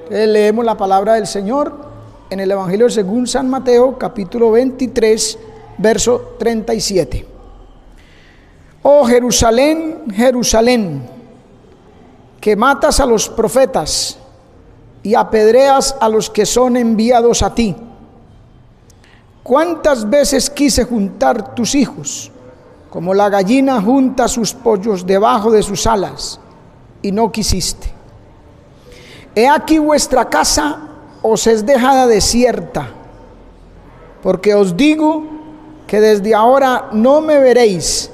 Leemos la palabra del Señor en el Evangelio según San Mateo, capítulo 23, verso 37. Oh Jerusalén, Jerusalén, que matas a los profetas y apedreas a los que son enviados a ti. ¿Cuántas veces quise juntar tus hijos, como la gallina junta sus pollos debajo de sus alas, y no quisiste? He aquí vuestra casa os es dejada desierta, porque os digo que desde ahora no me veréis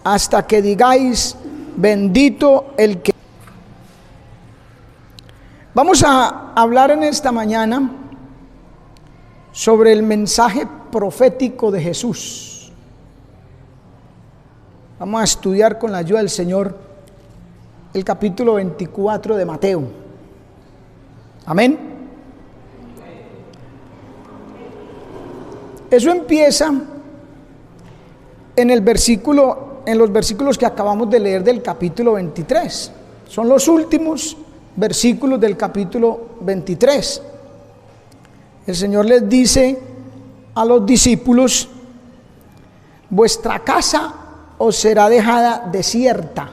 hasta que digáis: bendito el que... Vamos a hablar en esta mañana sobre el mensaje profético de Jesús. Vamos a estudiar con la ayuda del Señor el capítulo 24 de Mateo. Amén. Eso empieza en los versículos que acabamos de leer del capítulo 23. Son los últimos versículos del capítulo 23. El Señor les dice a los discípulos: vuestra casa os será dejada desierta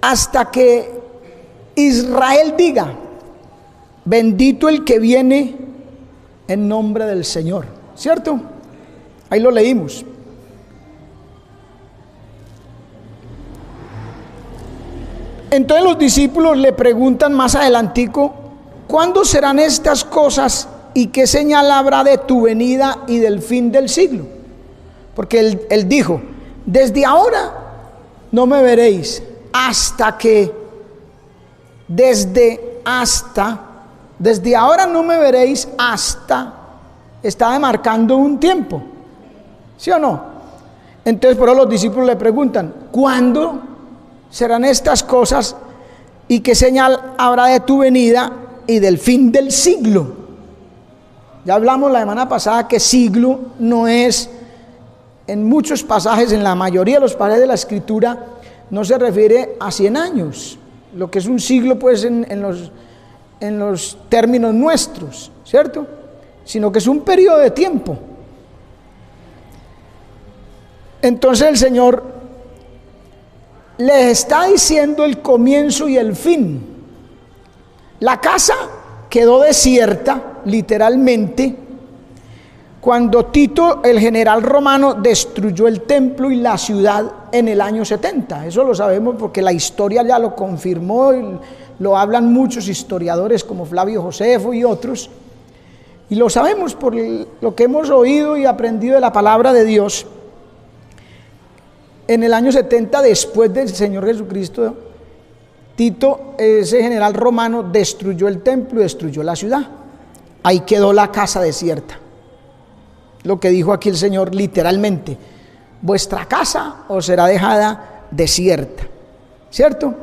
hasta que Israel diga: bendito el que viene en nombre del Señor. ¿Cierto? Ahí lo leímos. Entonces los discípulos le preguntan más adelantico: ¿cuándo serán estas cosas y qué señal habrá de tu venida y del fin del siglo? Porque él dijo: desde ahora no me veréis hasta que, desde ahora no me veréis hasta, está demarcando un tiempo, ¿sí o no? Entonces por eso los discípulos le preguntan: ¿cuándo serán estas cosas y qué señal habrá de tu venida y del fin del siglo? Ya hablamos la semana pasada que siglo no es, en muchos pasajes, en la mayoría de los pasajes de la Escritura, no se refiere a 100 años. Lo que es un siglo, pues, en los términos nuestros, ¿cierto? Sino que es un periodo de tiempo. Entonces el Señor les está diciendo el comienzo y el fin. La casa quedó desierta, literalmente, cuando Tito, el general romano, destruyó el templo y la ciudad en el año 70. Eso lo sabemos porque la historia ya lo confirmó, lo hablan muchos historiadores como Flavio Josefo y otros, y lo sabemos por lo que hemos oído y aprendido de la palabra de Dios. En el año 70, después del Señor Jesucristo, Tito, ese general romano, destruyó el templo y destruyó la ciudad. Ahí quedó la casa desierta. Lo que dijo aquí el Señor literalmente: vuestra casa os será dejada desierta, ¿cierto?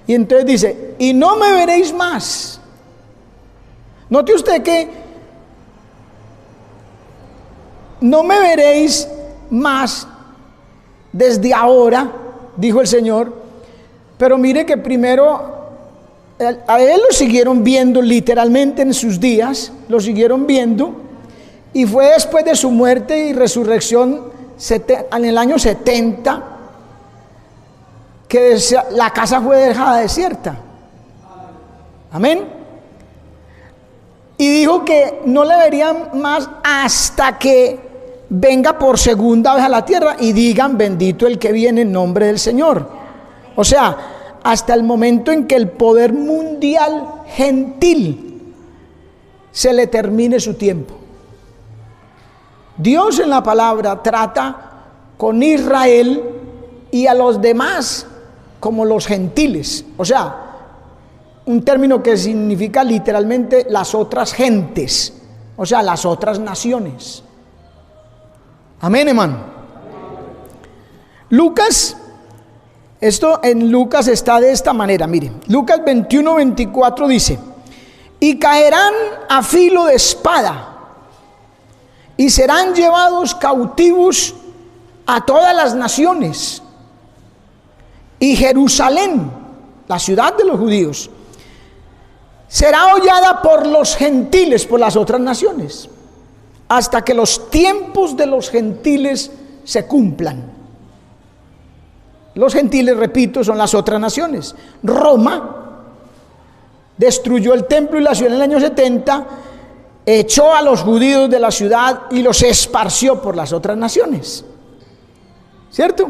Y entonces dice: y no me veréis más. Note usted que no me veréis más desde ahora, dijo el Señor. Pero mire que primero a él lo siguieron viendo literalmente en sus días, lo siguieron viendo, y fue después de su muerte y resurrección en el año 70 que la casa fue dejada desierta. Amén. Y dijo que no le verían más hasta que venga por segunda vez a la tierra y digan: bendito el que viene en nombre del Señor. O sea, hasta el momento en que el poder mundial gentil se le termine su tiempo. Dios en la palabra trata con Israel y a los demás como los gentiles. O sea, un término que significa literalmente las otras gentes, o sea, las otras naciones. Amén, hermano. Lucas, esto en Lucas está de esta manera, mire, Lucas 21:24 dice: y caerán a filo de espada y serán llevados cautivos a todas las naciones, y Jerusalén la ciudad de los judíos, será hollada por los gentiles, por las otras naciones, hasta que los tiempos de los gentiles se cumplan. Los gentiles, repito, son las otras naciones. Roma destruyó el templo y la ciudad en el año 70, echó a los judíos de la ciudad y los esparció por las otras naciones. ¿Cierto?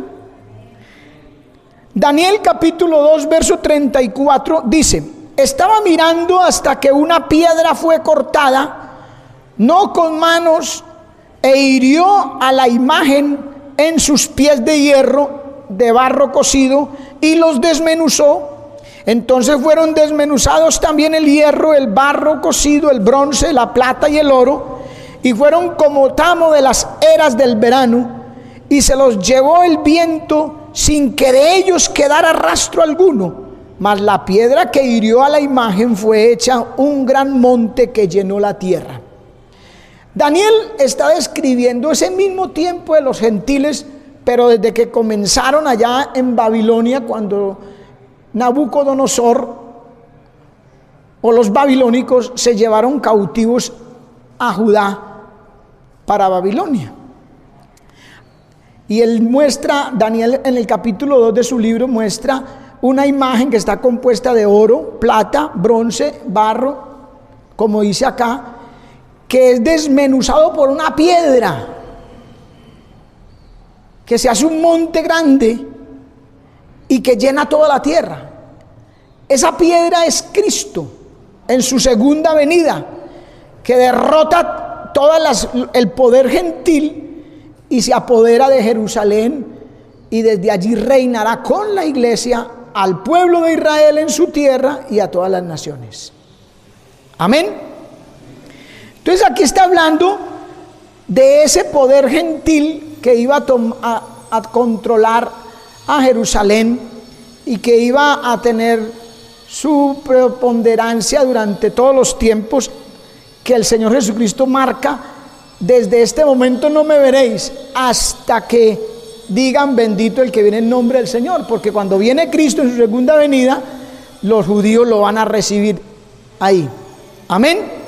Daniel capítulo 2, verso 34 dice: estaba mirando hasta que una piedra fue cortada, no con manos, e hirió a la imagen en sus pies de hierro, de barro cocido, y los desmenuzó. Entonces fueron desmenuzados también el hierro, el barro cocido, el bronce, la plata y el oro, y fueron como tamo de las eras del verano, y se los llevó el viento sin que de ellos quedara rastro alguno. Mas la piedra que hirió a la imagen fue hecha un gran monte que llenó la tierra. Daniel está describiendo ese mismo tiempo de los gentiles, pero desde que comenzaron allá en Babilonia, cuando Nabucodonosor o los babilónicos se llevaron cautivos a Judá para Babilonia. Y él muestra, Daniel en el capítulo 2 de su libro muestra una imagen que está compuesta de oro, plata, bronce, barro, como dice acá, que es desmenuzado por una piedra, que se hace un monte grande y que llena toda la tierra. Esa piedra es Cristo en su segunda venida, que derrota el poder gentil y se apodera de Jerusalén, y desde allí reinará con la iglesia al pueblo de Israel en su tierra y a todas las naciones. Amén. Entonces aquí está hablando de ese poder gentil que iba a controlar a Jerusalén y que iba a tener su preponderancia durante todos los tiempos, que el Señor Jesucristo marca: desde este momento no me veréis hasta que digan bendito el que viene en nombre del Señor, porque cuando viene Cristo en su segunda venida, los judíos lo van a recibir ahí. Amén.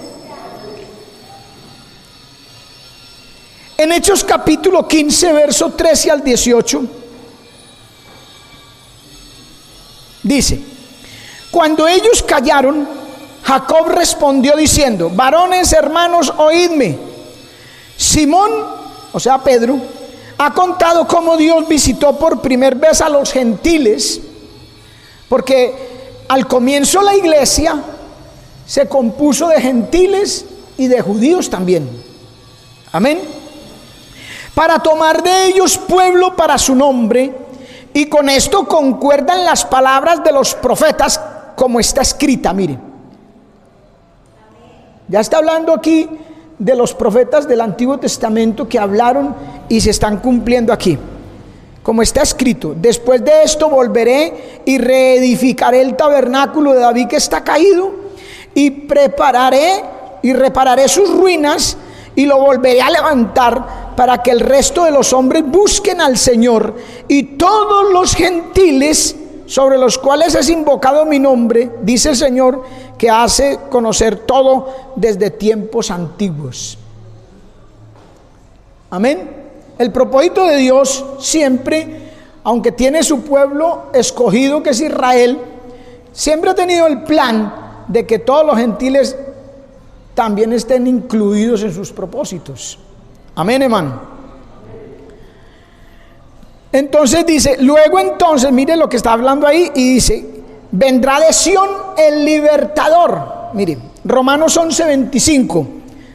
En Hechos capítulo 15, verso 13 al 18, dice: cuando ellos callaron, Jacob respondió diciendo: varones, hermanos, oídme. Simón, o sea Pedro, ha contado cómo Dios visitó por primera vez a los gentiles, porque al comienzo la iglesia se compuso de gentiles y de judíos también. Amén. Para tomar de ellos pueblo para su nombre, y con esto concuerdan las palabras de los profetas, como está escrita. Mire, ya está hablando aquí de los profetas del Antiguo Testamento que hablaron y se están cumpliendo aquí. Como está escrito: después de esto volveré y reedificaré el tabernáculo de David que está caído, y repararé sus ruinas, y lo volveré a levantar, para que el resto de los hombres busquen al Señor, y todos los gentiles sobre los cuales es invocado mi nombre, dice el Señor, que hace conocer todo desde tiempos antiguos. Amén. El propósito de Dios siempre, aunque tiene su pueblo escogido que es Israel, siempre ha tenido el plan de que todos los gentiles también estén incluidos en sus propósitos. Amén, hermano. Entonces dice, luego entonces, mire lo que está hablando ahí, y dice: vendrá de Sión el libertador. Mire, Romanos 11:25.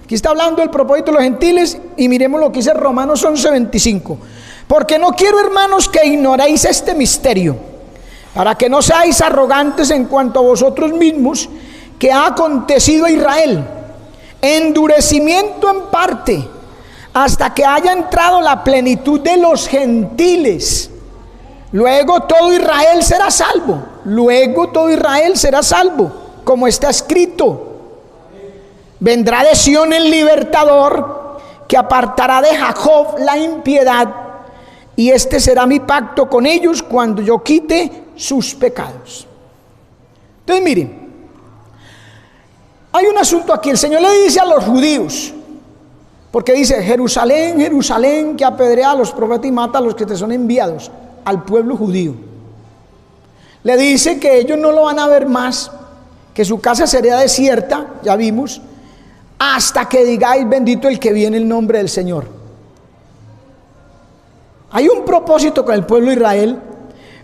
Aquí está hablando del propósito de los gentiles, y miremos lo que dice Romanos 11:25. Porque no quiero, hermanos, que ignoréis este misterio, para que no seáis arrogantes en cuanto a vosotros mismos, que ha acontecido a Israel endurecimiento en parte, hasta que haya entrado la plenitud de los gentiles. Luego todo Israel será salvo. Luego todo Israel será salvo, como está escrito: vendrá de Sión el libertador, que apartará de Jacob la impiedad, y este será mi pacto con ellos cuando yo quite sus pecados. Entonces miren, hay un asunto aquí. El Señor le dice a los judíos, porque dice: Jerusalén, Jerusalén, que apedrea a los profetas y mata a los que te son enviados. Al pueblo judío le dice que ellos no lo van a ver más, que su casa sería desierta, ya vimos, hasta que digáis: bendito el que viene en el nombre del Señor. Hay un propósito con el pueblo de Israel,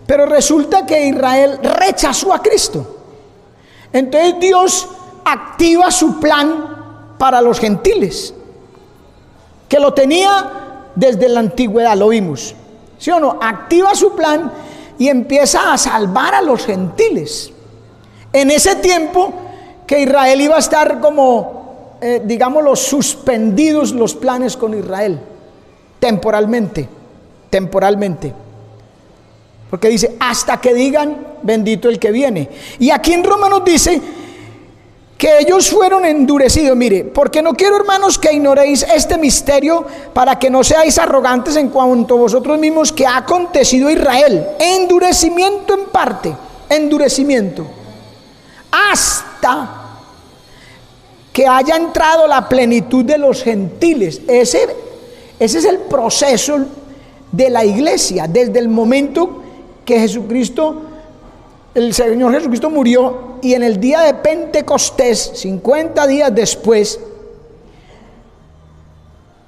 pero resulta que Israel rechazó a Cristo. Entonces Dios activa su plan para los gentiles, que lo tenía desde la antigüedad, lo vimos, ¿sí o no? Activa su plan y empieza a salvar a los gentiles. En ese tiempo que Israel iba a estar como, digámoslo, suspendidos los planes con Israel, temporalmente, porque dice: hasta que digan bendito el que viene. Y aquí en Romanos dice que ellos fueron endurecidos. Mire, porque no quiero, hermanos, que ignoréis este misterio, para que no seáis arrogantes en cuanto a vosotros mismos, que ha acontecido a Israel endurecimiento en parte, endurecimiento, hasta que haya entrado la plenitud de los gentiles. Ese es el proceso de la iglesia, desde el momento que Jesucristo, el Señor Jesucristo murió, y en el día de Pentecostés, 50 días después,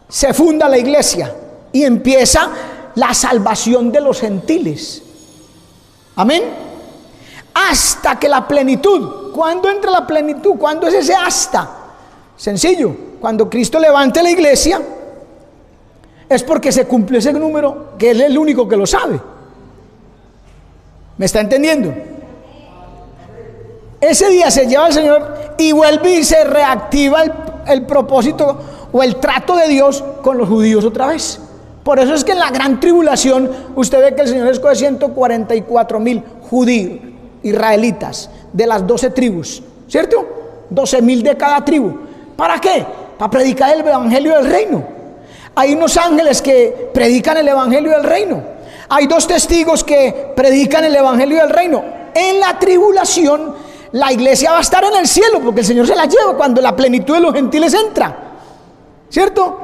se funda la iglesia y empieza la salvación de los gentiles. Amén. Hasta que la plenitud. ¿Cuándo entra la plenitud? ¿Cuándo es ese hasta? Sencillo: cuando Cristo levante la iglesia, es porque se cumplió ese número, que Él es el único que lo sabe. ¿Me está entendiendo? Ese día se lleva el Señor y vuelve y se reactiva el propósito o el trato de Dios con los judíos otra vez. Por eso es que en la gran tribulación usted ve que el Señor escoge 144,000 judíos, israelitas, de las 12 tribus, ¿cierto? 12,000 de cada tribu. ¿Para qué? Para predicar el evangelio del reino. Hay unos ángeles que predican el evangelio del reino. Hay 2 testigos que predican el evangelio del reino. En la tribulación, la iglesia va a estar en el cielo, porque el Señor se la lleva cuando la plenitud de los gentiles entra, ¿cierto?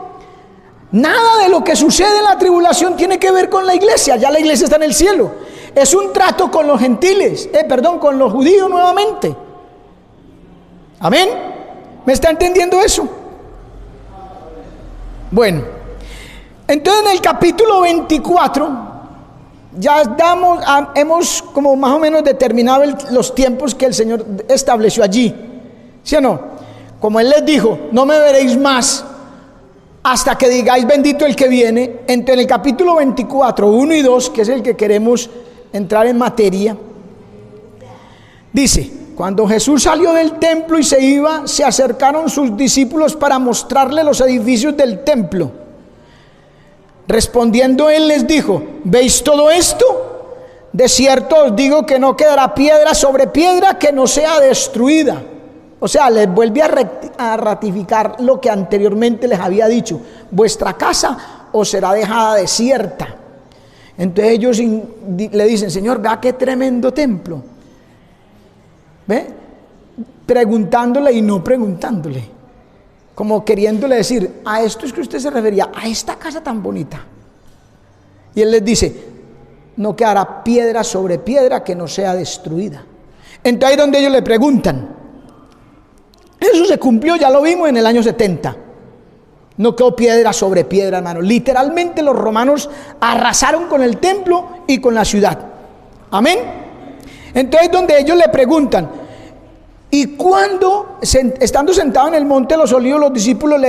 Nada de lo que sucede en la tribulación tiene que ver con la iglesia. Ya la iglesia está en el cielo. Es un trato con los gentiles, con los judíos nuevamente. Amén. ¿Me está entendiendo eso? Bueno, entonces en el capítulo 24 ya hemos como más o menos determinado los tiempos que el Señor estableció allí, ¿sí o no? Como Él les dijo: no me veréis más hasta que digáis bendito el que viene. Entre el capítulo 24, 1 y 2, que es el que queremos entrar en materia, dice: cuando Jesús salió del templo y se iba, se acercaron sus discípulos para mostrarle los edificios del templo. Respondiendo Él les dijo: ¿veis todo esto? De cierto os digo que no quedará piedra sobre piedra que no sea destruida. O sea, les vuelve a ratificar lo que anteriormente les había dicho: vuestra casa os será dejada desierta. Entonces ellos le dicen: Señor, vea qué tremendo templo. ¿Ve? Preguntándole y no preguntándole, como queriéndole decir: a esto es que usted se refería, a esta casa tan bonita. Y Él les dice: no quedará piedra sobre piedra que no sea destruida. Entonces ahí es donde ellos le preguntan. Eso se cumplió, ya lo vimos en el año 70. No quedó piedra sobre piedra, hermano. Literalmente los romanos arrasaron con el templo y con la ciudad. Amén. Entonces donde ellos le preguntan: y cuando, estando sentado en el monte de los olivos, los discípulos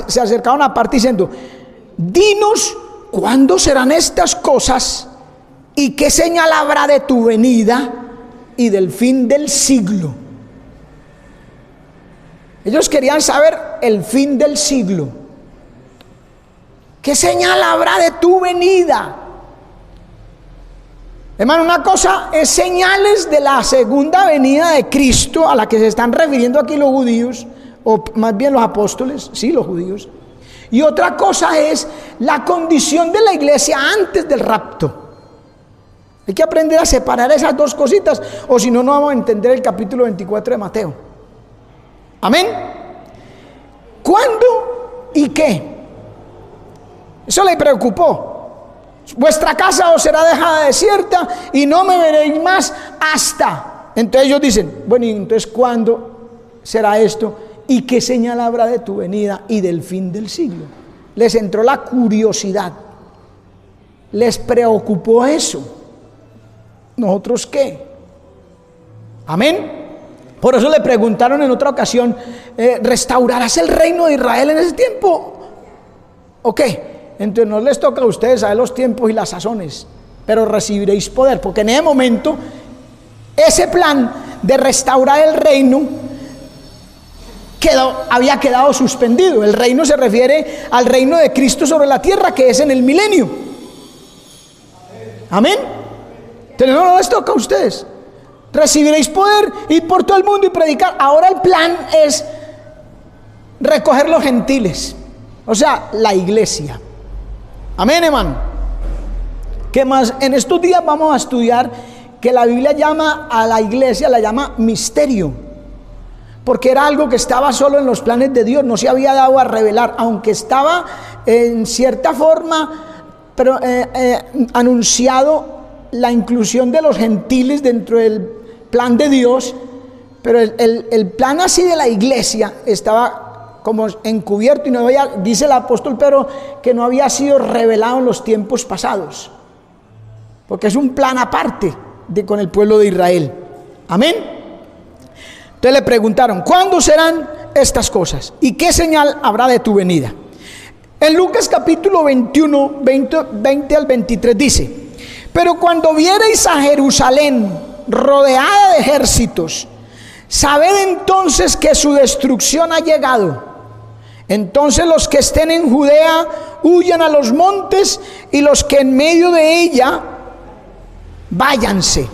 se acercaron aparte diciendo: dinos, ¿cuándo serán estas cosas? ¿Y qué señal habrá de tu venida y del fin del siglo? Ellos querían saber el fin del siglo. ¿Qué señal habrá de tu venida? Hermano, una cosa es señales de la segunda venida de Cristo, a la que se están refiriendo aquí los judíos, o más bien los apóstoles, sí, los judíos. Y otra cosa es la condición de la iglesia antes del rapto. Hay que aprender a separar esas dos cositas, o si no, no vamos a entender el capítulo 24 de Mateo. Amén. ¿Cuándo y qué? Eso le preocupó. Vuestra casa os será dejada desierta y no me veréis más hasta. Entonces ellos dicen, bueno, ¿y entonces cuándo será esto? ¿Y qué señal habrá de tu venida y del fin del siglo? Les entró la curiosidad. Les preocupó eso. ¿Nosotros qué? Amén. Por eso le preguntaron en otra ocasión, ¿restaurarás el reino de Israel en ese tiempo? ¿O qué? Entonces no les toca a ustedes saber los tiempos y las sazones, pero recibiréis poder, porque en ese momento ese plan de restaurar el reino había quedado suspendido. El reino se refiere al reino de Cristo sobre la tierra, que es en el milenio. Amén. Entonces no les toca a ustedes. Recibiréis poder, ir por todo el mundo y predicar. Ahora el plan es recoger los gentiles, o sea, la iglesia. Amén, hermano. ¿Qué más? En estos días vamos a estudiar que la Biblia llama a la iglesia, la llama misterio, porque era algo que estaba solo en los planes de Dios, no se había dado a revelar, aunque estaba en cierta forma anunciado la inclusión de los gentiles dentro del plan de Dios, pero el plan así de la iglesia estaba como encubierto y no había, dice el apóstol Pedro, que no había sido revelado en los tiempos pasados, porque es un plan aparte con el pueblo de Israel. Amén. Entonces le preguntaron, ¿cuándo serán estas cosas? ¿Y qué señal habrá de tu venida? En Lucas capítulo 21, 20 al 23 dice, pero cuando viereis a Jerusalén rodeada de ejércitos, sabed entonces que su destrucción ha llegado. Entonces los que estén en Judea huyan a los montes, y los que en medio de ella váyanse,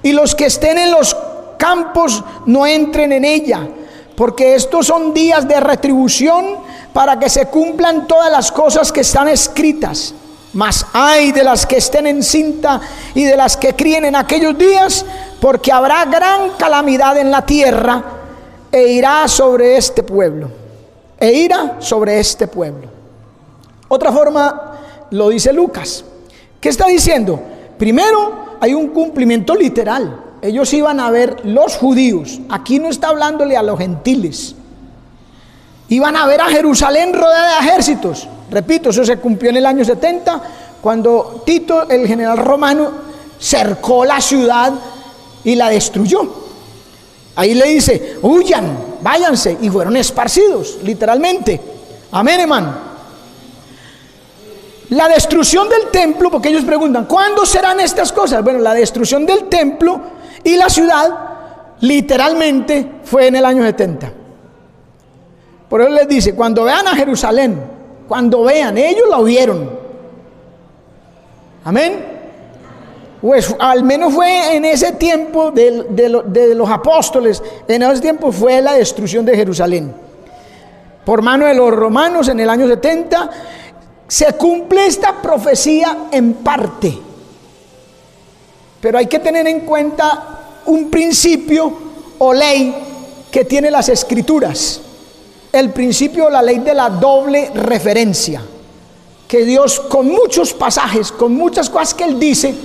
y los que estén en los campos no entren en ella, porque estos son días de retribución para que se cumplan todas las cosas que están escritas. Mas ay de las que estén encinta y de las que críen en aquellos días, porque habrá gran calamidad en la tierra, e irá sobre este pueblo. Otra forma lo dice Lucas. ¿Qué está diciendo? Primero, hay un cumplimiento literal. Ellos iban a ver, los judíos, aquí no está hablándole a los gentiles, iban a ver a Jerusalén rodeada de ejércitos. Repito, eso se cumplió en el año 70, cuando Tito, el general romano, cercó la ciudad y la destruyó. Ahí le dice, huyan, váyanse, y fueron esparcidos, literalmente. Amén, hermano. La destrucción del templo, porque ellos preguntan, ¿cuándo serán estas cosas? Bueno, la destrucción del templo y la ciudad, literalmente, fue en el año 70. Por eso les dice, cuando vean a Jerusalén, cuando vean, ellos la vieron. Amén. Pues al menos fue en ese tiempo de los apóstoles, en ese tiempo fue la destrucción de Jerusalén por mano de los romanos en el año 70. Se cumple esta profecía en parte, pero hay que tener en cuenta un principio o ley que tiene las escrituras. El principio o la ley de la doble referencia, que Dios con muchos pasajes, con muchas cosas que Él dice,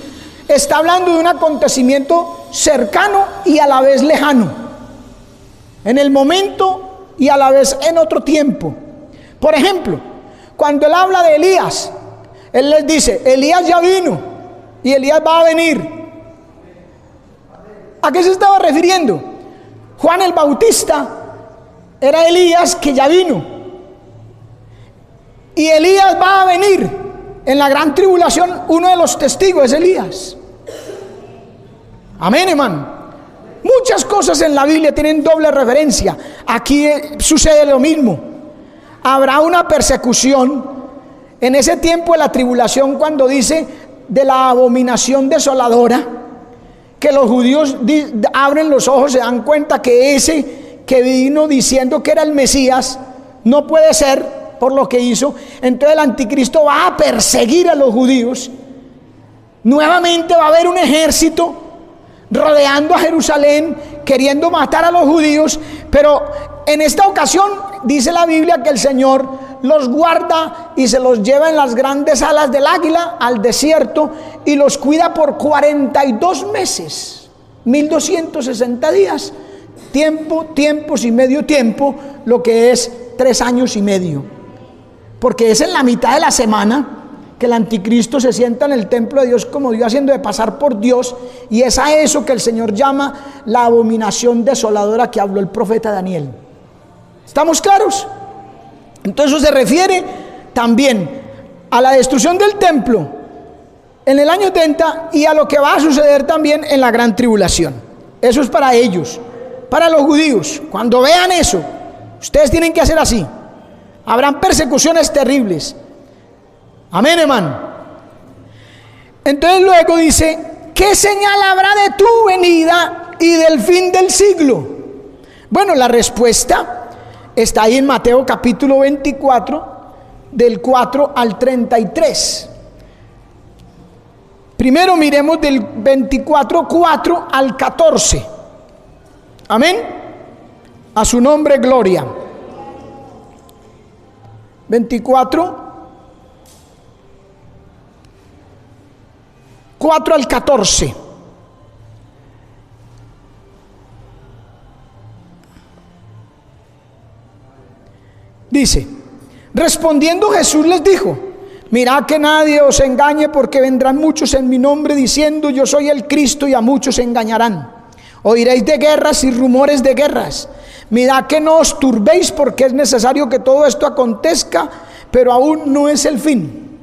está hablando de un acontecimiento cercano y a la vez lejano, en el momento y a la vez en otro tiempo. Por ejemplo, cuando Él habla de Elías, Él les dice, Elías ya vino y Elías va a venir. ¿A qué se estaba refiriendo? Juan el Bautista era Elías que ya vino, y Elías va a venir en la gran tribulación. Uno de los testigos es Elías. Amén, hermano. Muchas cosas en la Biblia tienen doble referencia. Aquí sucede lo mismo. Habrá una persecución en ese tiempo de la tribulación, cuando dice de la abominación desoladora, que los judíos abren los ojos, se dan cuenta que ese que vino diciendo que era el Mesías no puede ser por lo que hizo. Entonces el anticristo va a perseguir a los judíos. Nuevamente va a haber un ejército rodeando a Jerusalén, queriendo matar a los judíos, pero en esta ocasión dice la Biblia que el Señor los guarda y se los lleva en las grandes alas del águila al desierto y los cuida por 42 meses, 1260 días, tiempos y medio tiempo, lo que es 3 años y medio, porque es en la mitad de la semana que el anticristo se sienta en el templo de Dios como Dios, haciendo de pasar por Dios, y es a eso que el Señor llama la abominación desoladora que habló el profeta Daniel. ¿Estamos claros? Entonces eso se refiere también a la destrucción del templo en el año 70 y a lo que va a suceder también en la gran tribulación. Eso es para ellos, para los judíos. Cuando vean eso, ustedes tienen que hacer así. Habrán persecuciones terribles. Amén, hermano. Entonces luego dice: ¿qué señal habrá de tu venida y del fin del siglo? Bueno, la respuesta está ahí en Mateo capítulo 24, del 4 al 33. Primero miremos del 24, 4 al 14. Amén. A su nombre, gloria. 24, 4 al 14. Dice: respondiendo Jesús les dijo: mirad que nadie os engañe, porque vendrán muchos en mi nombre diciendo yo soy el Cristo, y a muchos engañarán. Oiréis de guerras y rumores de guerras. Mirad que no os turbéis, porque es necesario que todo esto acontezca, pero aún no es el fin.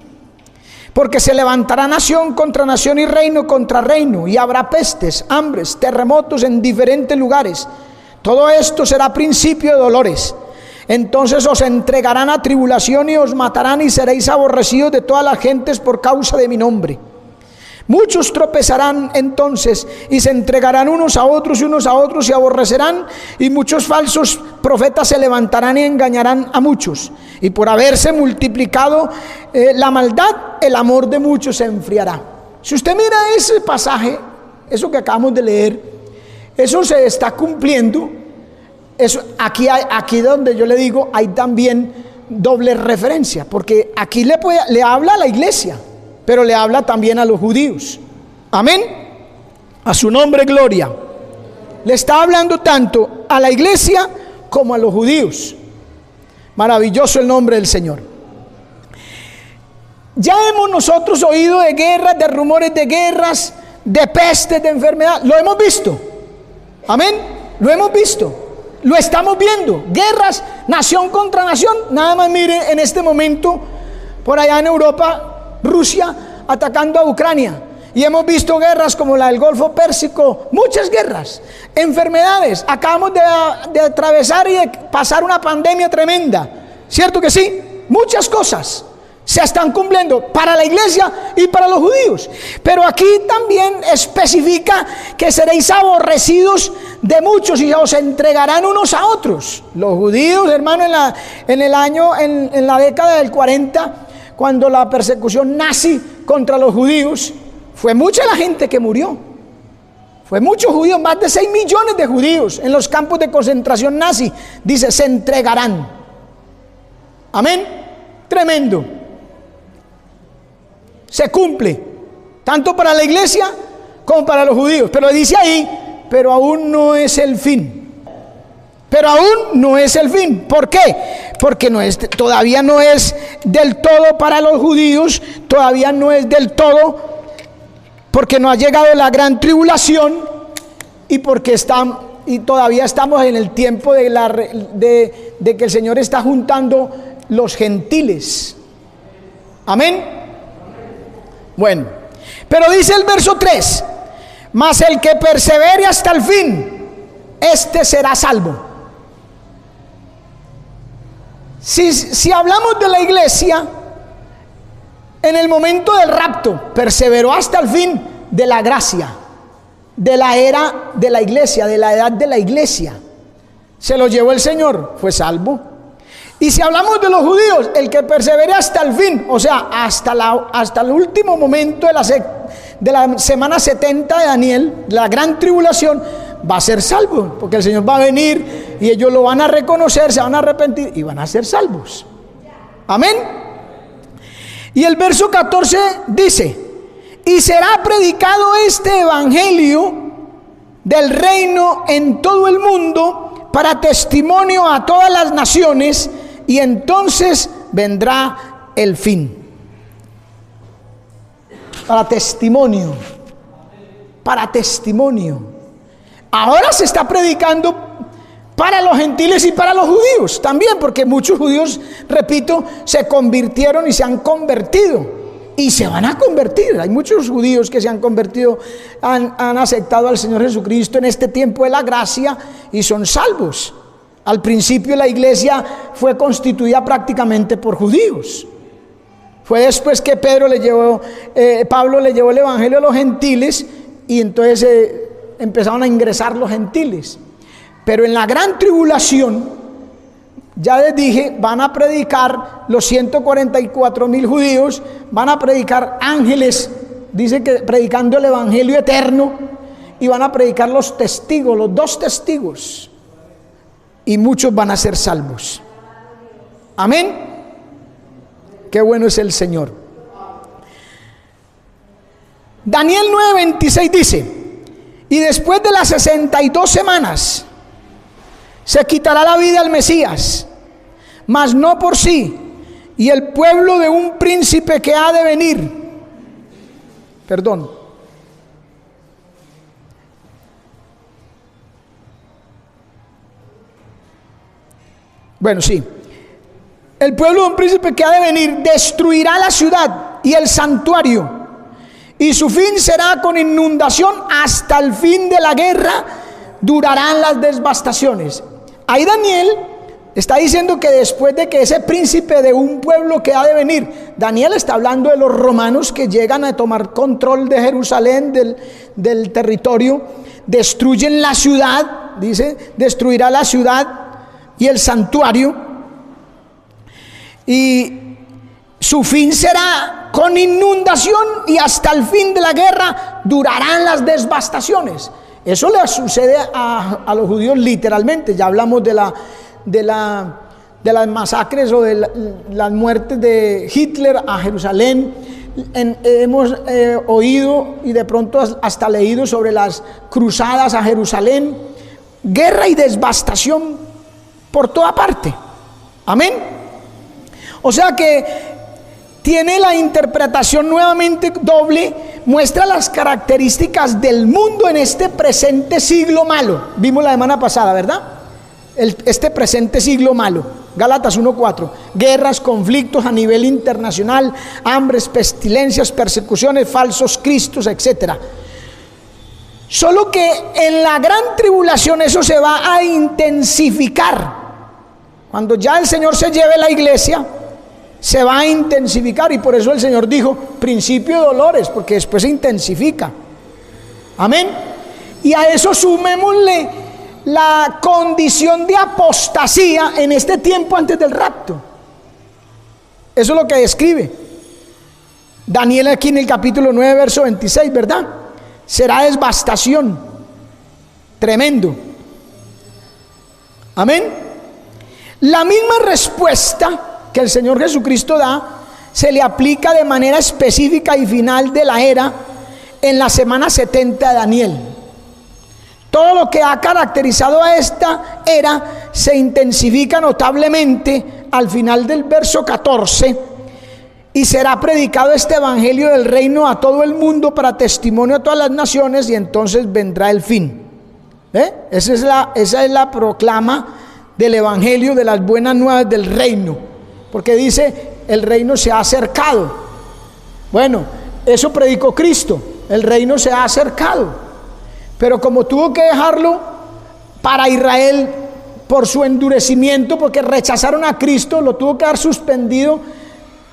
Porque se levantará nación contra nación y reino contra reino, y habrá pestes, hambres, terremotos en diferentes lugares. Todo esto será principio de dolores. Entonces os entregarán a tribulación y os matarán, y seréis aborrecidos de todas las gentes por causa de mi nombre. Muchos tropezarán entonces y se entregarán unos a otros y unos a otros y aborrecerán, y muchos falsos profetas se levantarán y engañarán a muchos. Y por haberse multiplicado la maldad, el amor de muchos se enfriará. Si usted mira ese pasaje, eso que acabamos de leer, eso se está cumpliendo. Eso, aquí donde yo le digo, hay también doble referencia, porque aquí le habla a la iglesia, pero le habla también a los judíos. Amén. A su nombre, gloria. Le está hablando tanto a la iglesia como a los judíos. Maravilloso el nombre del Señor. Ya hemos nosotros oído de guerras, de rumores de guerras, de pestes, de enfermedad. Lo hemos visto. Amén. Lo hemos visto. Lo estamos viendo. Guerras, nación contra nación. Nada más mire en este momento, por allá en Europa, Rusia atacando a Ucrania. Y hemos visto guerras como la del Golfo Pérsico, muchas guerras, enfermedades. Acabamos de atravesar y de pasar una pandemia tremenda. ¿Cierto que sí? Muchas cosas se están cumpliendo para la iglesia y para los judíos. Pero aquí también especifica que seréis aborrecidos de muchos y os entregarán unos a otros. Los judíos, hermano, en la década del 40, cuando la persecución nazi contra los judíos, fue mucha la gente que murió. Fue muchos judíos, más de 6 millones de judíos en los campos de concentración nazi. Dice, se entregarán. Amén. Tremendo. Se cumple, tanto para la iglesia como para los judíos. Pero dice ahí, pero aún no es el fin. Pero aún no es el fin. ¿Por qué? Porque todavía no es del todo para los judíos, todavía no es del todo, porque no ha llegado la gran tribulación y porque todavía estamos en el tiempo de que el Señor está juntando los gentiles. Amén. Bueno, pero dice el verso 3: mas el que persevere hasta el fin, este será salvo. Si hablamos de la iglesia, en el momento del rapto, perseveró hasta el fin de la gracia, de la era de la iglesia, de la edad de la iglesia. Se lo llevó el Señor, fue salvo. Y si hablamos de los judíos, el que persevere hasta el fin, o sea, hasta el último momento de la semana 70 de Daniel, la gran tribulación, va a ser salvo, porque el Señor va a venir y ellos lo van a reconocer, se van a arrepentir y van a ser salvos. Amén. Y el verso 14 dice: y será predicado este evangelio del reino en todo el mundo para testimonio a todas las naciones, y entonces vendrá el fin. Para testimonio. Para testimonio. Ahora se está predicando para los gentiles y para los judíos también, porque muchos judíos, repito, se convirtieron y se han convertido. Y se van a convertir. Hay muchos judíos que se han convertido, han aceptado al Señor Jesucristo en este tiempo de la gracia y son salvos. Al principio la iglesia fue constituida prácticamente por judíos. Fue después que Pablo le llevó el evangelio a los gentiles, y entonces empezaron a ingresar los gentiles. Pero en la gran tribulación, ya les dije, van a predicar los 144,000 judíos, van a predicar ángeles, dice que predicando el evangelio eterno, y van a predicar los testigos, los 2 testigos, y muchos van a ser salvos. Amén. Qué bueno es el Señor. Daniel 9:26 dice: y después de las 62 semanas se quitará la vida al Mesías, mas no por sí, y el pueblo de un príncipe que ha de venir. Perdón. Bueno, sí. El pueblo de un príncipe que ha de venir destruirá la ciudad y el santuario, y su fin será con inundación. Hasta el fin de la guerra durarán las devastaciones. Ahí Daniel está diciendo que después de que ese príncipe de un pueblo que ha de venir, Daniel está hablando de los romanos que llegan a tomar control de Jerusalén, del territorio, destruyen la ciudad, dice, destruirá la ciudad y el santuario, y su fin será con inundación, y hasta el fin de la guerra durarán las devastaciones. Eso le sucede a los judíos literalmente. Ya hablamos de las masacres o de las muertes de Hitler a Jerusalén. Hemos oído y de pronto hasta leído sobre las cruzadas a Jerusalén. Guerra y devastación por toda parte. Amén. O sea que tiene la interpretación nuevamente doble, muestra las características del mundo en este presente siglo malo. Vimos la semana pasada, ¿verdad? Este presente siglo malo. Gálatas 1:4. Guerras, conflictos a nivel internacional, hambres, pestilencias, persecuciones, falsos cristos, etc. Solo que en la gran tribulación eso se va a intensificar. Cuando ya el Señor se lleve la iglesia, se va a intensificar, y por eso el Señor dijo principio de dolores, porque después se intensifica. Amén. Y a eso sumémosle la condición de apostasía en este tiempo antes del rapto. Eso es lo que describe Daniel aquí en el capítulo 9, verso 26, ¿verdad? Será devastación, tremendo. Amén. La misma respuesta que el Señor Jesucristo da se le aplica de manera específica y final de la era en la semana 70 de Daniel. Todo lo que ha caracterizado a esta era se intensifica notablemente al final del verso 14: y será predicado este evangelio del reino a todo el mundo para testimonio a todas las naciones, y entonces vendrá el fin. Esa es la proclama del evangelio, de las buenas nuevas del reino. Porque dice, el reino se ha acercado. Bueno, eso predicó Cristo, el reino se ha acercado. Pero como tuvo que dejarlo para Israel por su endurecimiento, porque rechazaron a Cristo, lo tuvo que dar suspendido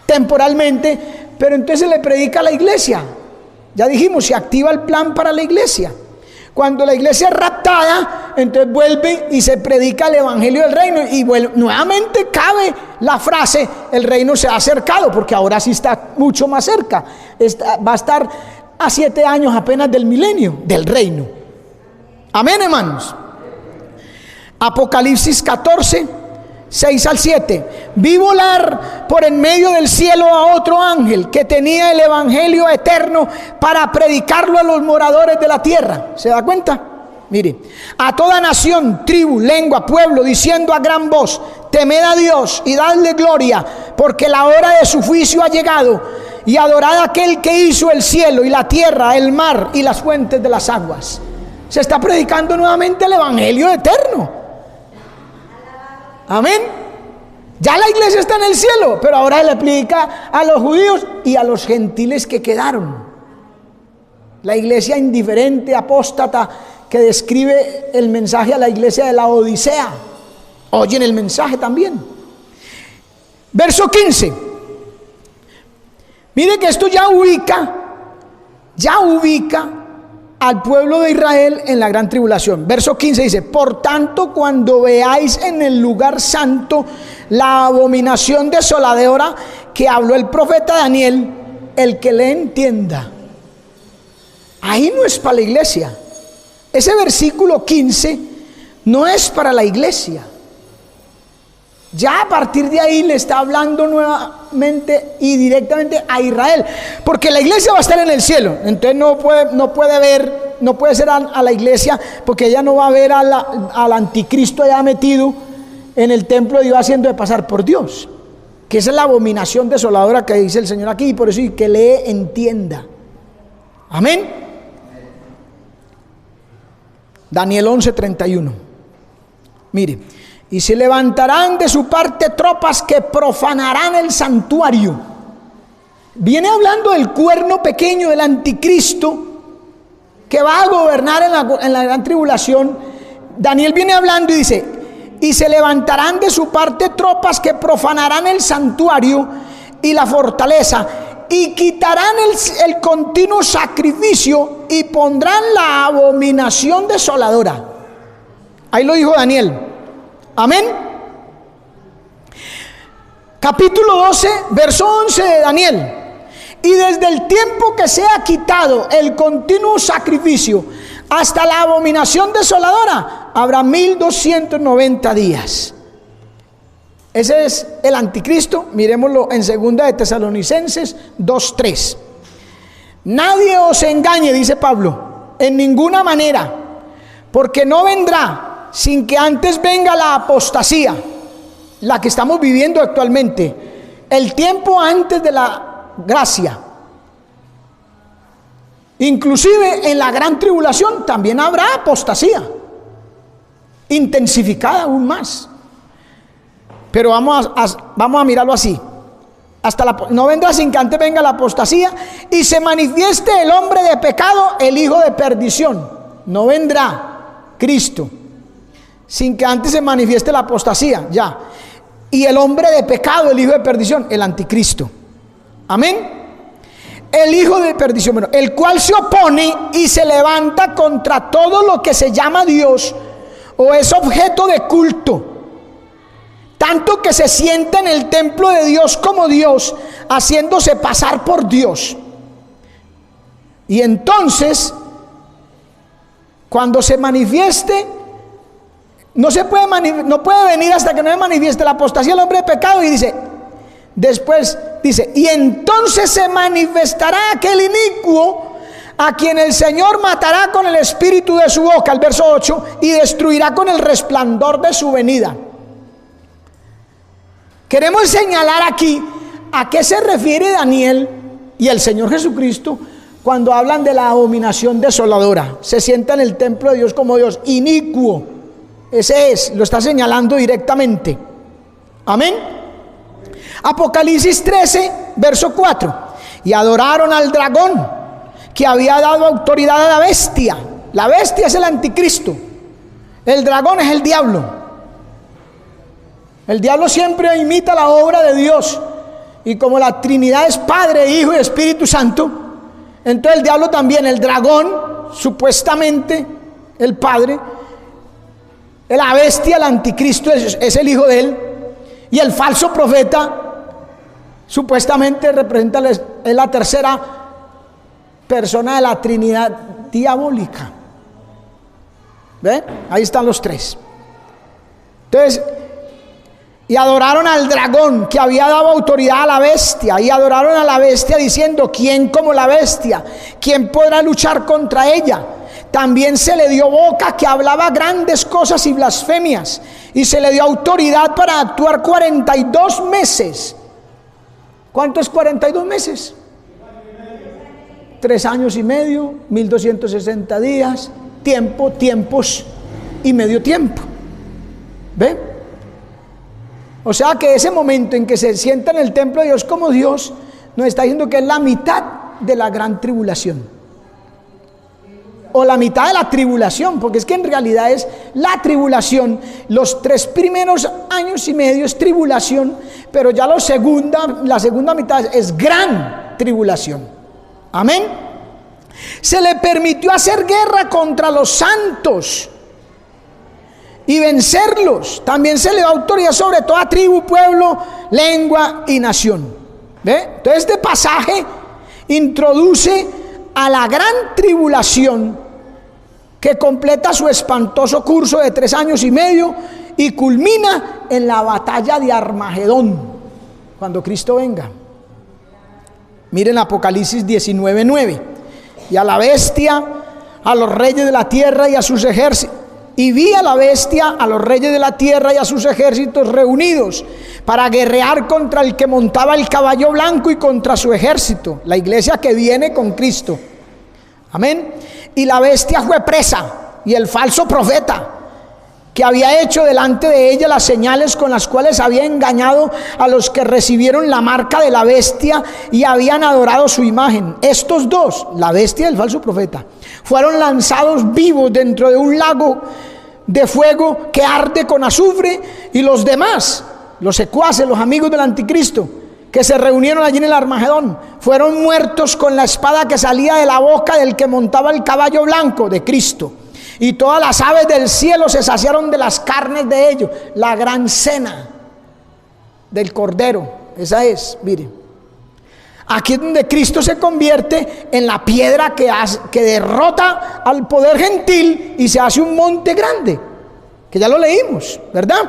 temporalmente, pero entonces se le predica a la iglesia. Ya dijimos, se activa el plan para la iglesia. Cuando la iglesia es raptada, entonces vuelve y se predica el evangelio del reino, y nuevamente cabe la frase, el reino se ha acercado, porque ahora sí está mucho más cerca, va a estar a 7 años apenas del milenio, del reino. Amén, hermanos. Apocalipsis 14, 6 al 7. Vi volar por en medio del cielo a otro ángel que tenía el evangelio eterno para predicarlo a los moradores de la tierra. ¿Se da cuenta? Mire, a toda nación, tribu, lengua, pueblo, diciendo a gran voz: temed a Dios y dadle gloria, porque la hora de su juicio ha llegado, y adorad a aquel que hizo el cielo y la tierra, el mar y las fuentes de las aguas. Se está predicando nuevamente el evangelio eterno. Amén. Ya la iglesia está en el cielo, pero ahora se le aplica a los judíos y a los gentiles que quedaron. La iglesia indiferente, apóstata, que describe el mensaje a la iglesia de la Odisea, oyen el mensaje también. Verso 15. Mire que esto ya ubica al pueblo de Israel en la gran tribulación. Verso 15 dice: por tanto, cuando veáis en el lugar santo la abominación desoladora que habló el profeta Daniel, el que le entienda. Ahí no es para la iglesia. Ese versículo 15 no es para la iglesia. Ya a partir de ahí le está hablando nuevamente y directamente a Israel, porque la iglesia va a estar en el cielo. Entonces no puede ser a la iglesia, porque ella no va a ver al anticristo allá metido en el templo de Dios haciendo de pasar por Dios, que esa es la abominación desoladora que dice el Señor aquí, y por eso, y que le entienda. Amén. Daniel 11:31. Mire: y se levantarán de su parte tropas que profanarán el santuario. Viene hablando del cuerno pequeño del anticristo que va a gobernar en la gran tribulación. Daniel viene hablando y dice: y se levantarán de su parte tropas que profanarán el santuario y la fortaleza, y quitarán el continuo sacrificio y pondrán la abominación desoladora. Ahí lo dijo Daniel. Amén. Capítulo 12, verso 11 de Daniel: y desde el tiempo que se ha quitado el continuo sacrificio hasta la abominación desoladora, habrá 1290 días. Ese es el anticristo. Miremoslo en 2 de Tesalonicenses 2:3. Nadie os engañe, dice Pablo, en ninguna manera, porque no vendrá sin que antes venga la apostasía, la que estamos viviendo actualmente, el tiempo antes de la gracia. Inclusive en la gran tribulación también habrá apostasía, intensificada aún más. Pero vamos a mirarlo así. No vendrá sin que antes venga la apostasía y se manifieste el hombre de pecado, el hijo de perdición. No vendrá Cristo sin que antes se manifieste la apostasía, ya. Y el hombre de pecado, el hijo de perdición, el anticristo. Amén. El hijo de perdición, bueno, el cual se opone y se levanta contra todo lo que se llama Dios o es objeto de culto, tanto que se sienta en el templo de Dios como Dios, haciéndose pasar por Dios. Y entonces, cuando se manifieste, no puede venir hasta que no se manifieste la apostasía del hombre de pecado. Y después dice, y entonces se manifestará aquel inicuo a quien el Señor matará con el espíritu de su boca, el verso 8, y destruirá con el resplandor de su venida. Queremos señalar aquí a qué se refiere Daniel y el Señor Jesucristo cuando hablan de la abominación desoladora. Se sienta en el templo de Dios como Dios, inicuo. Ese es, lo está señalando directamente. Amén. Apocalipsis 13, verso 4. Y adoraron al dragón, que había dado autoridad a la bestia. La bestia es el anticristo. El dragón es el diablo. El diablo siempre imita la obra de Dios. Y como la Trinidad es Padre, Hijo y Espíritu Santo, entonces el diablo también, el dragón, supuestamente el Padre, la bestia, el anticristo, es el hijo de él. Y el falso profeta, supuestamente representa, es la tercera persona de la Trinidad diabólica. ¿Ve? Ahí están los tres. Entonces, y adoraron al dragón que había dado autoridad a la bestia, y adoraron a la bestia diciendo: ¿quién como la bestia? ¿Quién podrá luchar contra ella? También se le dio boca que hablaba grandes cosas y blasfemias, y se le dio autoridad para actuar 42 meses. ¿Cuánto es 42 meses? 3 años y medio, 1260 días, tiempos y medio tiempo. ¿Ve? O sea que ese momento en que se sienta en el templo de Dios como Dios, nos está diciendo que es la mitad de la gran tribulación, o la mitad de la tribulación, porque es que en realidad es la tribulación. Los 3 primeros años y medio es tribulación, pero ya la segunda mitad es gran tribulación. Amén. Se le permitió hacer guerra contra los santos y vencerlos. También se le dio autoridad sobre toda tribu, pueblo, lengua y nación. ¿Ve? Entonces este pasaje introduce a la gran tribulación, que completa su espantoso curso de 3 años y medio y culmina en la batalla de Armagedón, cuando Cristo venga. Miren Apocalipsis 19:9. Y a la bestia, a los reyes de la tierra y a sus ejércitos. Y vi a la bestia, a los reyes de la tierra y a sus ejércitos reunidos para guerrear contra el que montaba el caballo blanco y contra su ejército, la iglesia que viene con Cristo. Amén. Y la bestia fue presa, y el falso profeta, que había hecho delante de ella las señales con las cuales había engañado a los que recibieron la marca de la bestia y habían adorado su imagen. Estos dos, la bestia y el falso profeta, fueron lanzados vivos dentro de un lago de fuego que arde con azufre, y los demás, los secuaces, los amigos del anticristo, que se reunieron allí en el Armagedón, fueron muertos con la espada que salía de la boca del que montaba el caballo blanco, de Cristo. Y todas las aves del cielo se saciaron de las carnes de ellos. La gran cena del Cordero, esa es, mire. Aquí es donde Cristo se convierte en la piedra que derrota al poder gentil y se hace un monte grande, que ya lo leímos, ¿verdad?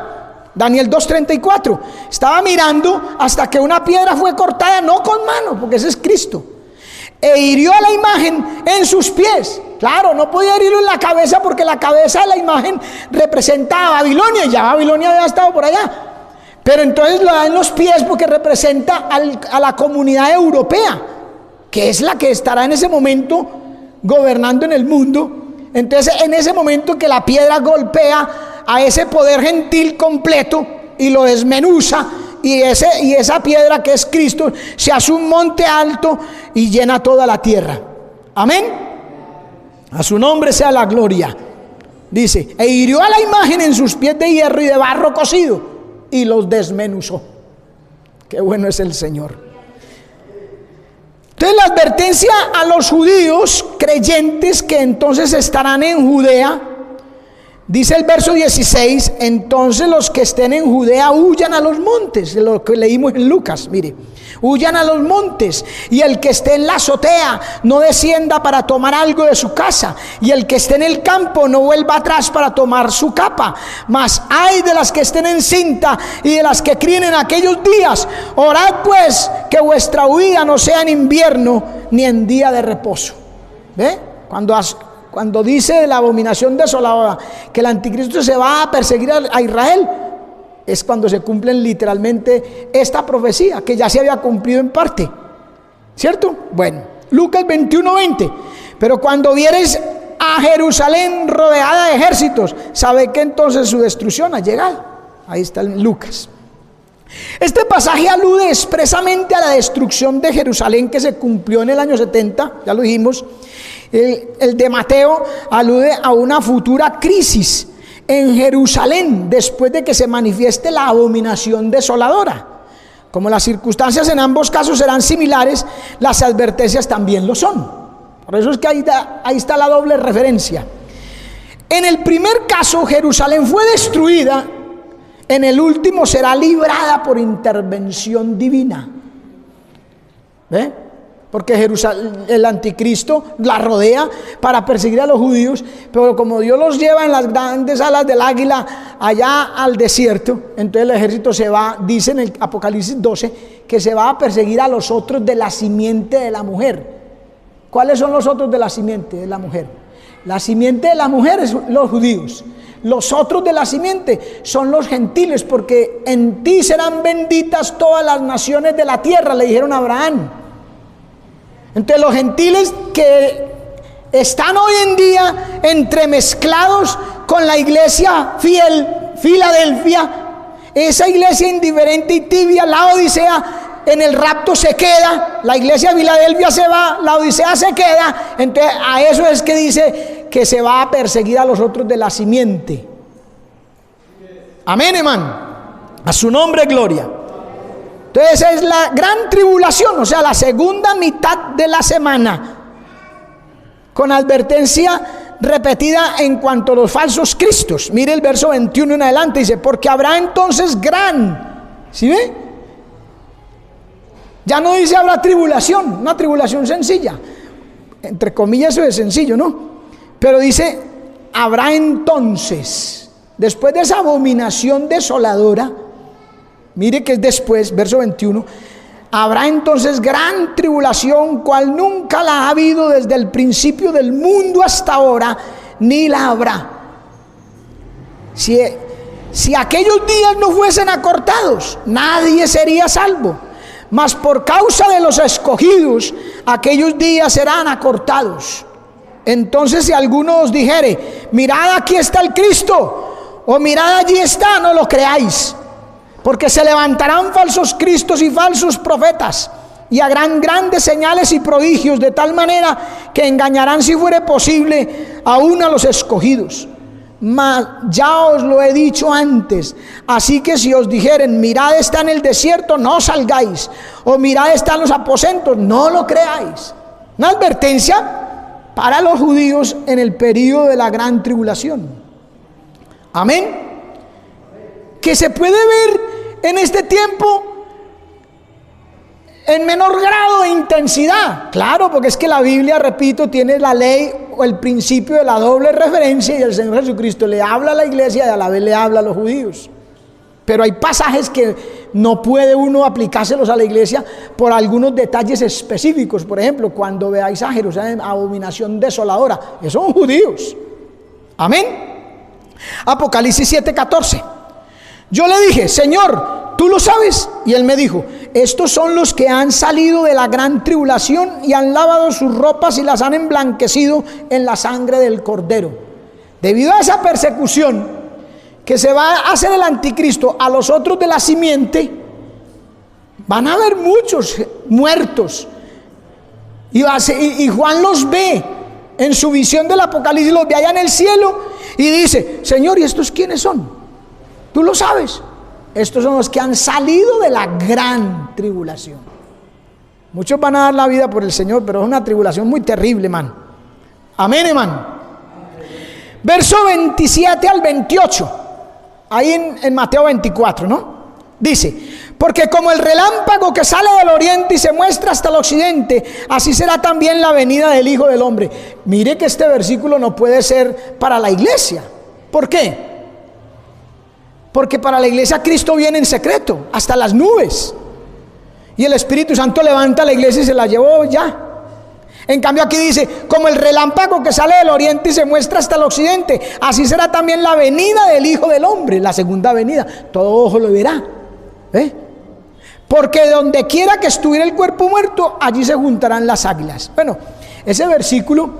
Daniel 2:34. Estaba mirando hasta que una piedra fue cortada, no con mano, porque ese es Cristo, e hirió a la imagen en sus pies. Claro, no podía herirlo en la cabeza, porque la cabeza de la imagen representa a Babilonia, y ya Babilonia había estado por allá. Pero entonces lo da en los pies porque representa a la comunidad europea, que es la que estará en ese momento gobernando en el mundo. Entonces, en ese momento que la piedra golpea a ese poder gentil completo y lo desmenuza, y esa piedra que es Cristo se hace un monte alto y llena toda la tierra. Amén. A su nombre sea la gloria. Dice: e hirió a la imagen en sus pies de hierro y de barro cocido, y los desmenuzó. Qué bueno es el Señor. Entonces, la advertencia a los judíos creyentes que entonces estarán en Judea, dice el verso 16: entonces los que estén en Judea huyan a los montes. Lo que leímos en Lucas, mire: huyan a los montes, y el que esté en la azotea no descienda para tomar algo de su casa, y el que esté en el campo no vuelva atrás para tomar su capa. Mas ay de las que estén en cinta y de las que críen en aquellos días. Orad pues que vuestra huida no sea en invierno ni en día de reposo. ¿Ve? Cuando dice de la abominación desoladora que el anticristo se va a perseguir a Israel, es cuando se cumplen literalmente esta profecía, que ya se había cumplido en parte, ¿cierto? Bueno, Lucas 21:20. Pero cuando viereis a Jerusalén rodeada de ejércitos, sabe que entonces su destrucción ha llegado. Ahí está en Lucas. Este pasaje alude expresamente a la destrucción de Jerusalén que se cumplió en el año 70, ya lo dijimos. El de Mateo alude a una futura crisis en Jerusalén después de que se manifieste la abominación desoladora. Como las circunstancias en ambos casos serán similares, las advertencias también lo son. Por eso es que ahí está la doble referencia. En el primer caso, Jerusalén fue destruida. En el último será librada por intervención divina. ¿Ve? porque Jerusalén, el anticristo la rodea para perseguir a los judíos, pero como Dios los lleva en las grandes alas del águila allá al desierto, entonces el ejército se va, dice en el Apocalipsis 12, que se va a perseguir a los otros de la simiente de la mujer. ¿Cuáles son los otros de la simiente de la mujer? La simiente de la mujer es los judíos. Los otros de la simiente son los gentiles, porque en ti serán benditas todas las naciones de la tierra, le dijeron a Abraham. Entonces los gentiles que están hoy en día entremezclados con la iglesia fiel, Filadelfia, esa iglesia indiferente y tibia, la Odisea, en el rapto se queda, la iglesia de Filadelfia se va, la Odisea se queda. Entonces a eso es que dice que se va a perseguir a los otros de la simiente. Amén, hermano. A su nombre gloria. Entonces esa es la gran tribulación, o sea, la segunda mitad de la semana, con advertencia repetida en cuanto a los falsos cristos. Mire el verso 21 en adelante, dice, porque habrá entonces gran, ¿sí ve? Ya no dice habrá tribulación, una tribulación sencilla, entre comillas eso es sencillo, ¿no? Pero dice, habrá entonces, después de esa abominación desoladora, mire que es después, verso 21, habrá entonces gran tribulación, cual nunca la ha habido desde el principio del mundo hasta ahora, ni la habrá. Si aquellos días no fuesen acortados, nadie sería salvo. Mas por causa de los escogidos, aquellos días serán acortados. Entonces si alguno os dijere, mirad aquí está el Cristo, o mirad allí está, no lo creáis. Porque se levantarán falsos cristos y falsos profetas, y harán grandes señales y prodigios, de tal manera que engañarán, si fuere posible, aún a los escogidos. Mas ya os lo he dicho antes, así que si os dijeren, mirad está en el desierto, no salgáis, o mirad está en los aposentos, no lo creáis. Una advertencia para los judíos en el período de la gran tribulación. Amén. Que se puede ver en este tiempo en menor grado de intensidad. Claro, porque es que la Biblia, repito, tiene la ley o el principio de la doble referencia, y el Señor Jesucristo le habla a la iglesia y a la vez le habla a los judíos. Pero hay pasajes que no puede uno aplicárselos a la iglesia por algunos detalles específicos. Por ejemplo, cuando veáis a Jerusalén, abominación desoladora, esos son judíos. Amén. Apocalipsis 7:14. Yo le dije, Señor, ¿tú lo sabes? Y él me dijo, estos son los que han salido de la gran tribulación y han lavado sus ropas y las han emblanquecido en la sangre del Cordero. Debido a esa persecución que se va a hacer el anticristo a los otros de la simiente, van a haber muchos muertos. Y Juan los ve en su visión del Apocalipsis, los ve allá en el cielo y dice, Señor, ¿y estos quiénes son? ¿Tú lo sabes? Estos son los que han salido de la gran tribulación. Muchos van a dar la vida por el Señor, pero es una tribulación muy terrible, hermano. Amén, hermano. Verso 27 al 28. Ahí en Mateo 24, ¿no? Dice, porque como el relámpago que sale del oriente y se muestra hasta el occidente, así será también la venida del Hijo del Hombre. Mire que este versículo no puede ser para la iglesia. ¿Por qué? Porque para la iglesia Cristo viene en secreto, hasta las nubes. Y el Espíritu Santo levanta a la iglesia y se la llevó ya. En cambio aquí dice, como el relámpago que sale del oriente y se muestra hasta el occidente, así será también la venida del Hijo del Hombre, la segunda venida. Todo ojo lo verá. Porque donde quiera que estuviera el cuerpo muerto, allí se juntarán las águilas. Bueno, ese versículo,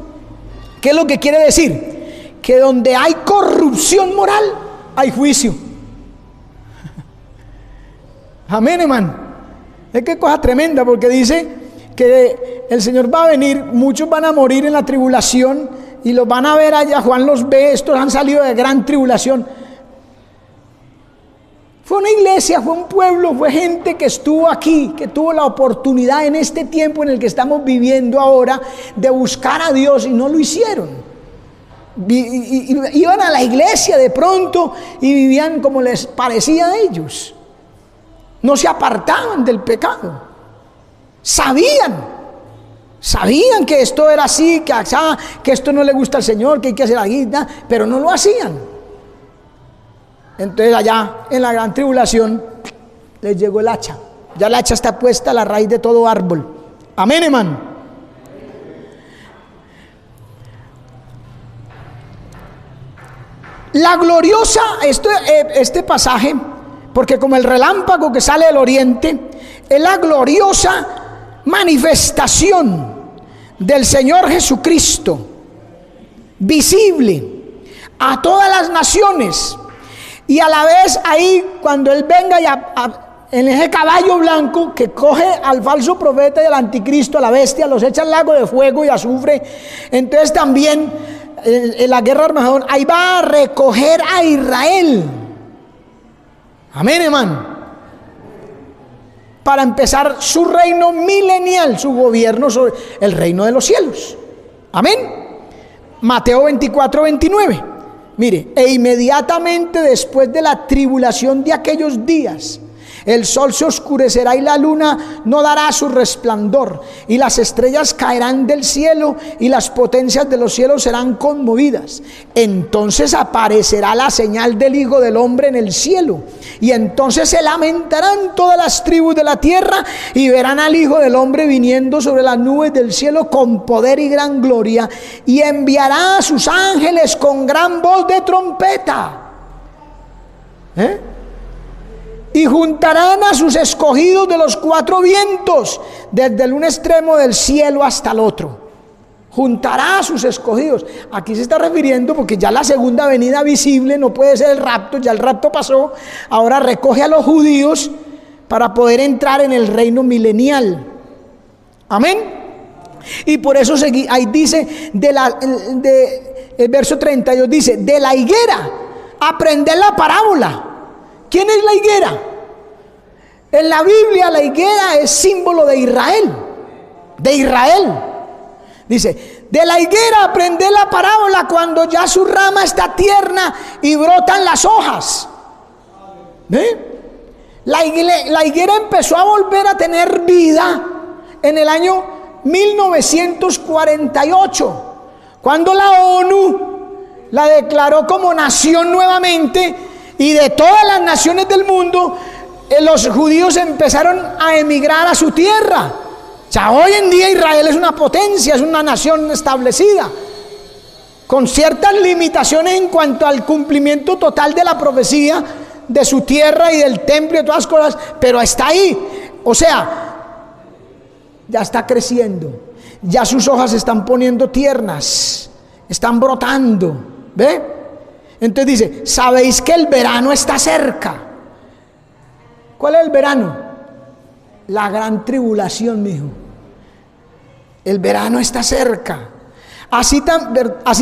¿qué es lo que quiere decir? Que donde hay corrupción moral, hay juicio. Amén, hermano. Es que cosa tremenda, porque dice que el Señor va a venir, muchos van a morir en la tribulación y los van a ver allá. Juan los ve, estos han salido de gran tribulación. Fue una iglesia, fue un pueblo, fue gente que estuvo aquí, que tuvo la oportunidad en este tiempo en el que estamos viviendo ahora de buscar a Dios y no lo hicieron. Iban a la iglesia de pronto y vivían como les parecía a ellos. No se apartaban del pecado. Sabían Sabían que esto era así, que esto no le gusta al Señor, que hay que hacer aquí, pero no lo hacían. Entonces allá en la gran tribulación les llegó el hacha. Ya la hacha está puesta a la raíz de todo árbol. Amén, hermano. La gloriosa, este pasaje, porque como el relámpago que sale del oriente, es la gloriosa manifestación del Señor Jesucristo, visible a todas las naciones. Y a la vez ahí, cuando Él venga en ese caballo blanco que coge al falso profeta y al anticristo, a la bestia, los echa al lago de fuego y azufre. Entonces también en la guerra de Armagedón, ahí va a recoger a Israel. Amén, hermano. Para empezar su reino milenial, su gobierno sobre el reino de los cielos. Amén. Mateo 24, 29. Mire, e inmediatamente después de la tribulación de aquellos días, el sol se oscurecerá y la luna no dará su resplandor, y las estrellas caerán del cielo y las potencias de los cielos serán conmovidas. Entonces aparecerá la señal del Hijo del Hombre en el cielo, y entonces se lamentarán todas las tribus de la tierra y verán al Hijo del Hombre viniendo sobre las nubes del cielo con poder y gran gloria, y enviará a sus ángeles con gran voz de trompeta. Y juntarán a sus escogidos de los cuatro vientos, desde el un extremo del cielo hasta el otro. Juntará a sus escogidos. Aquí se está refiriendo porque ya la segunda venida visible no puede ser el rapto, ya el rapto pasó. Ahora recoge a los judíos para poder entrar en el reino milenial. Amén. Y por eso ahí dice, el verso 32 dice, de la higuera aprender la parábola. ¿Quién es la higuera? En la Biblia la higuera es símbolo de Israel. De Israel. Dice, de la higuera aprended la parábola cuando ya su rama está tierna y brotan las hojas. ¿Ve? La higuera empezó a volver a tener vida en el año 1948, cuando la ONU la declaró como nación nuevamente. Y de todas las naciones del mundo, los judíos empezaron a emigrar a su tierra. Ya hoy en día Israel es una potencia, es una nación establecida, con ciertas limitaciones en cuanto al cumplimiento total de la profecía de su tierra y del templo y de todas las cosas, pero está ahí. O sea, ya está creciendo, ya sus hojas se están poniendo tiernas, están brotando. ¿Ve? Entonces dice, ¿sabéis que el verano está cerca? ¿Cuál es el verano? La gran tribulación, mijo. El verano está cerca. Así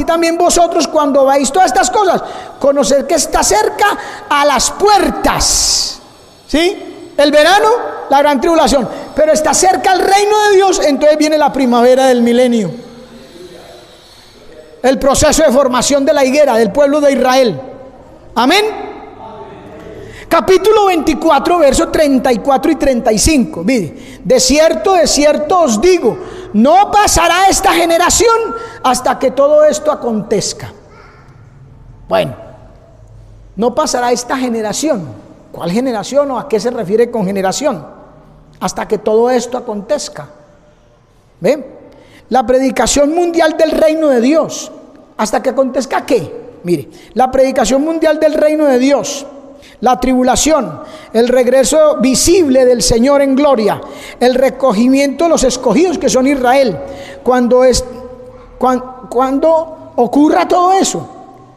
también vosotros, cuando veáis todas estas cosas, conoced que está cerca a las puertas. ¿Sí? El verano, la gran tribulación. Pero está cerca el reino de Dios, entonces viene la primavera del milenio. El proceso de formación de la higuera del pueblo de Israel. Amén. Capítulo 24, versos 34 y 35. Mire, de cierto os digo, no pasará esta generación hasta que todo esto acontezca. Bueno, no pasará esta generación. ¿Cuál generación o a qué se refiere con generación? Hasta que todo esto acontezca. ¿Ven? La predicación mundial del reino de Dios. ¿Hasta que acontezca qué? Mire, la predicación mundial del reino de Dios, la tribulación, el regreso visible del Señor en gloria, el recogimiento de los escogidos que son Israel. Cuando ocurra todo eso,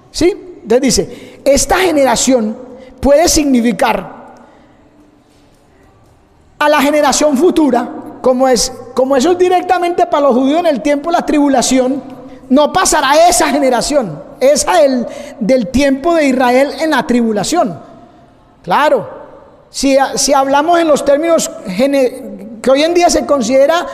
¿sí? Entonces dice, esta generación puede significar a la generación futura, como eso es directamente para los judíos en el tiempo de la tribulación. No pasará esa generación, esa del tiempo de Israel en la tribulación. Claro, si hablamos en los términos que hoy en día se considera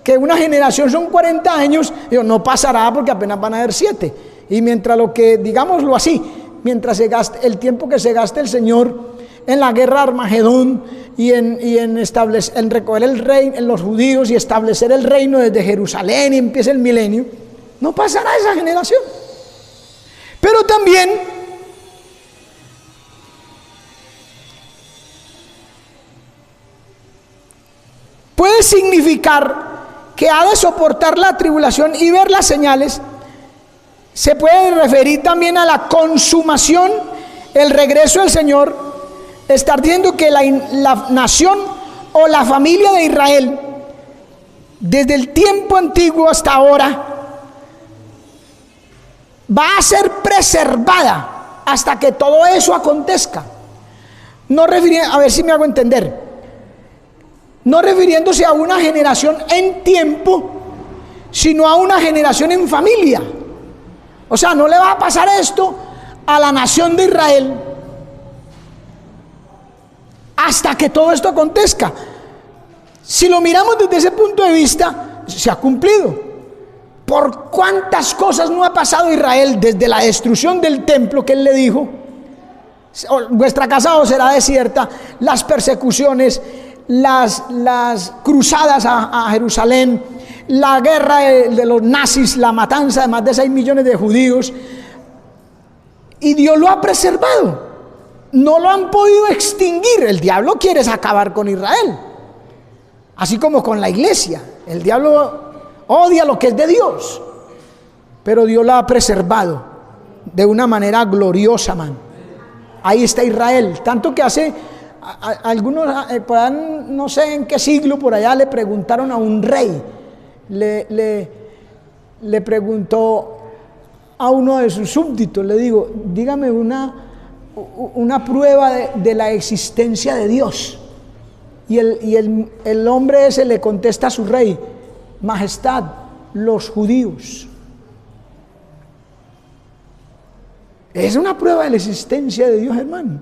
que una generación son 40 años, no pasará porque apenas van a haber 7. Y mientras digámoslo así, mientras el tiempo que se gaste el Señor en la guerra de Armagedón en recoger el reino en los judíos y establecer el reino desde Jerusalén y empieza el milenio, no pasará esa generación. Pero también puede significar que ha de soportar la tribulación y ver las señales. Se puede referir también a la consumación, el regreso del Señor. Estar diciendo que la nación o la familia de Israel, desde el tiempo antiguo hasta ahora, va a ser preservada hasta que todo eso acontezca. A ver si me hago entender. No refiriéndose a una generación en tiempo, sino a una generación en familia. O sea, no le va a pasar esto a la nación de Israel hasta que todo esto acontezca. Si lo miramos desde ese punto de vista, se ha cumplido. ¿Por cuántas cosas no ha pasado Israel desde la destrucción del templo que él le dijo? Vuestra casa os será desierta, las persecuciones, las cruzadas a Jerusalén, la guerra de los nazis, la matanza de más de 6 millones de judíos, y Dios lo ha preservado. No lo han podido extinguir. El diablo quiere acabar con Israel, así como con la iglesia. El diablo odia lo que es de Dios, pero Dios lo ha preservado de una manera gloriosa, man. Ahí está Israel, tanto que hace algunos, por allá, no sé en qué siglo, por allá le preguntaron a un rey, le preguntó a uno de sus súbditos, le digo, dígame una prueba de la existencia de Dios. Y el hombre ese le contesta a su rey: Majestad, los judíos. Es una prueba de la existencia de Dios, hermano.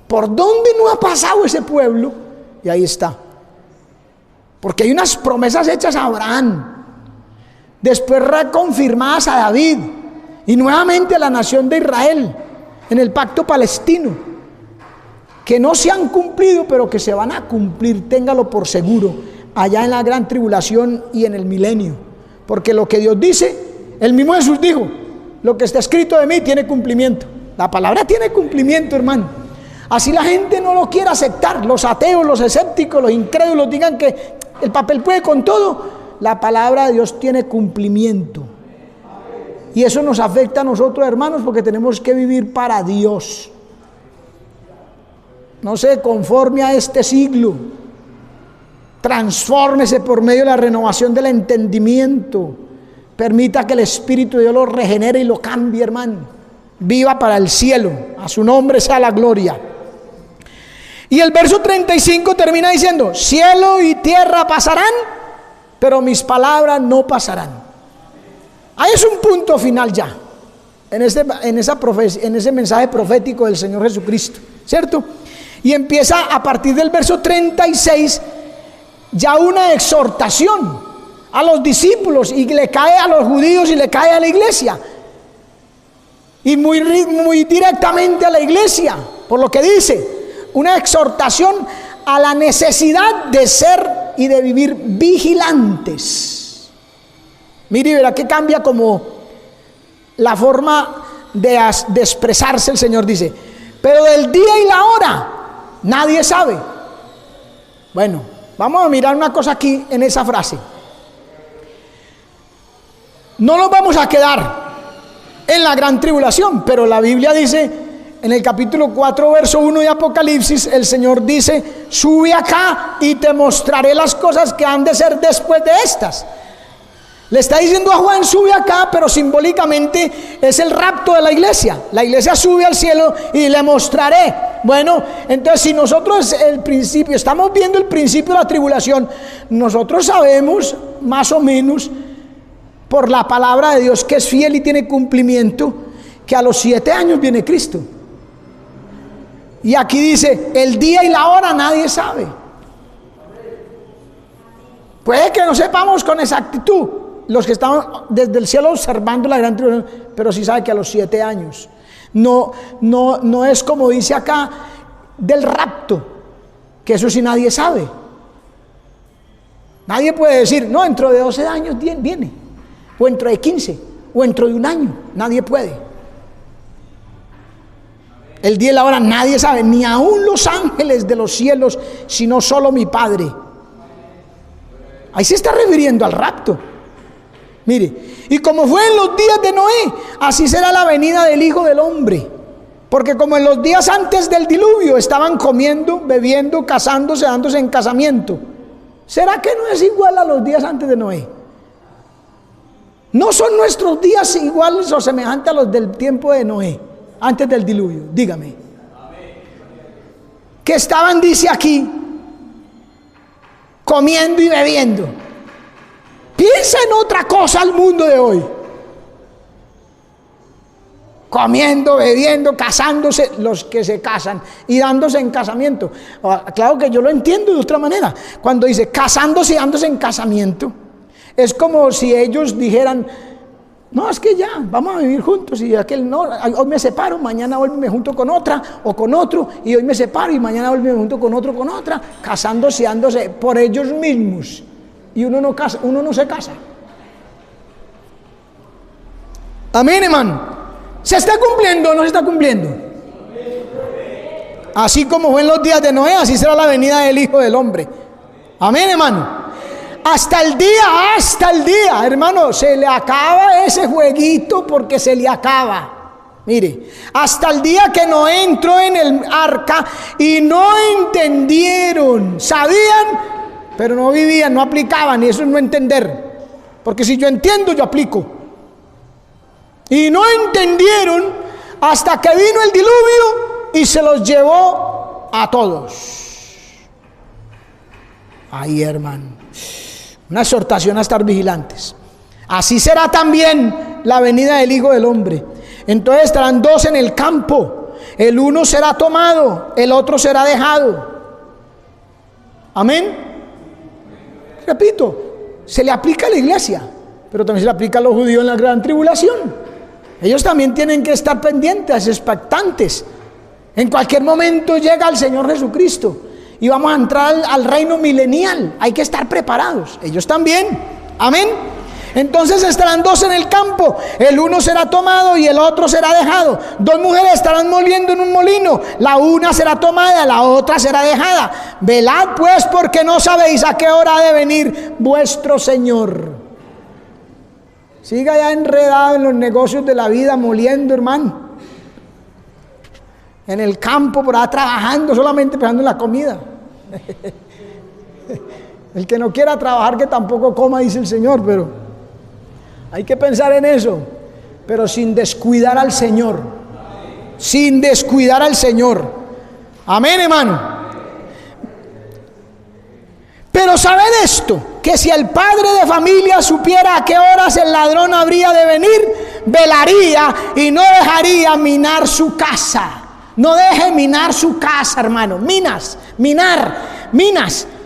¿Por dónde no ha pasado ese pueblo? Y ahí está. Porque hay unas promesas hechas a Abraham, después reconfirmadas a David y nuevamente a la nación de Israel en el pacto palestino, que no se han cumplido, pero que se van a cumplir, téngalo por seguro, allá en la gran tribulación y en el milenio. Porque lo que Dios dice, el mismo Jesús dijo: lo que está escrito de mí tiene cumplimiento. La palabra tiene cumplimiento, hermano. Así la gente no lo quiere aceptar, los ateos, los escépticos, los incrédulos digan que el papel puede con todo. La palabra de Dios tiene cumplimiento. Y eso nos afecta a nosotros, hermanos, porque tenemos que vivir para Dios. No se conforme a este siglo. Transfórmese por medio de la renovación del entendimiento. Permita que el Espíritu de Dios lo regenere y lo cambie, hermano. Viva para el cielo. A su nombre sea la gloria. Y el verso 35 termina diciendo: cielo y tierra pasarán, pero mis palabras no pasarán. Ahí es un punto final ya, en ese mensaje profético del Señor Jesucristo, ¿cierto? Y empieza a partir del verso 36 ya una exhortación a los discípulos, y le cae a los judíos y le cae a la iglesia, y muy directamente a la iglesia, por lo que dice, una exhortación a la necesidad de ser y de vivir vigilantes. Mire y verá que cambia como la forma de expresarse el Señor. Dice: pero del día y la hora nadie sabe. Bueno, vamos a mirar una cosa aquí en esa frase. No nos vamos a quedar en la gran tribulación, pero la Biblia dice en el capítulo 4 verso 1 de Apocalipsis, el Señor dice: sube acá y te mostraré las cosas que han de ser después de estas. Le está diciendo a Juan: sube acá, pero simbólicamente es el rapto de la iglesia. La iglesia sube al cielo y le mostraré. Bueno, entonces si nosotros estamos viendo el principio de la tribulación, nosotros sabemos más o menos por la palabra de Dios, que es fiel y tiene cumplimiento, que a los 7 años viene Cristo. Y aquí dice: el día y la hora nadie sabe. Puede que no sepamos con exactitud los que estamos desde el cielo observando la gran tribulación, pero sí sabe que a los 7 años. No es como dice acá del rapto, Que eso sí nadie sabe. Nadie puede decir, no, dentro de 12 años viene, o dentro de 15, o dentro de un año. Nadie puede. El día y la hora nadie sabe, ni aun los ángeles de los cielos, sino solo mi Padre. Ahí se está refiriendo al rapto. Mire, y como fue en los días de Noé, así será la venida del Hijo del Hombre. Porque como en los días antes del diluvio estaban comiendo, bebiendo, casándose, dándose en casamiento, ¿será que no es igual a los días antes de Noé? ¿No son nuestros días iguales o semejantes a los del tiempo de Noé, antes del diluvio? Dígame. Que estaban, dice aquí, comiendo y bebiendo. Piensa en otra cosa al mundo de hoy. Comiendo, bebiendo, casándose, los que se casan y dándose en casamiento. Claro que yo lo entiendo de otra manera. Cuando dice casándose y dándose en casamiento, es como si ellos dijeran, no, es que ya, vamos a vivir juntos, y aquel no, hoy me separo, mañana hoy me junto con otra o con otro, y hoy me separo y mañana hoy me junto con otro, con otra, casándose y dándose por ellos mismos. Y uno no se casa. Amén, hermano. ¿Se está cumpliendo o no se está cumpliendo? Así como fue en los días de Noé, así será la venida del Hijo del Hombre. Amén, hermano. Hasta el día, hermano, se le acaba ese jueguito porque se le acaba. Mire, hasta el día que Noé entró en el arca y no entendieron, sabían, pero no vivían, no aplicaban, y eso es no entender. Porque si yo entiendo, yo aplico. Y no entendieron hasta que vino el diluvio y se los llevó a todos. Ay, hermano, una exhortación a estar vigilantes. Así será también la venida del Hijo del Hombre. Entonces estarán dos en el campo, el uno será tomado, el otro será dejado. Amén. Repito, se le aplica a la iglesia, pero también se le aplica a los judíos en la gran tribulación. Ellos también tienen que estar pendientes, expectantes. En cualquier momento llega el Señor Jesucristo y vamos a entrar al reino milenial. Hay que estar preparados. Ellos también. Amén. Entonces estarán dos en el campo, el uno será tomado y el otro será dejado. Dos mujeres estarán moliendo en un molino, la una será tomada, la otra será dejada. Velad pues, porque no sabéis a qué hora ha de venir vuestro Señor. Siga ya enredado en los negocios de la vida, moliendo, hermano. En el campo, por ahí trabajando, solamente pensando en la comida. El que no quiera trabajar, que tampoco coma, dice el Señor, pero hay que pensar en eso, pero sin descuidar al Señor. Sin descuidar al Señor. Amén, hermano. Pero sabed esto, que si el padre de familia supiera a qué horas el ladrón habría de venir, velaría y no dejaría minar su casa. No deje minar su casa, hermano. Minas.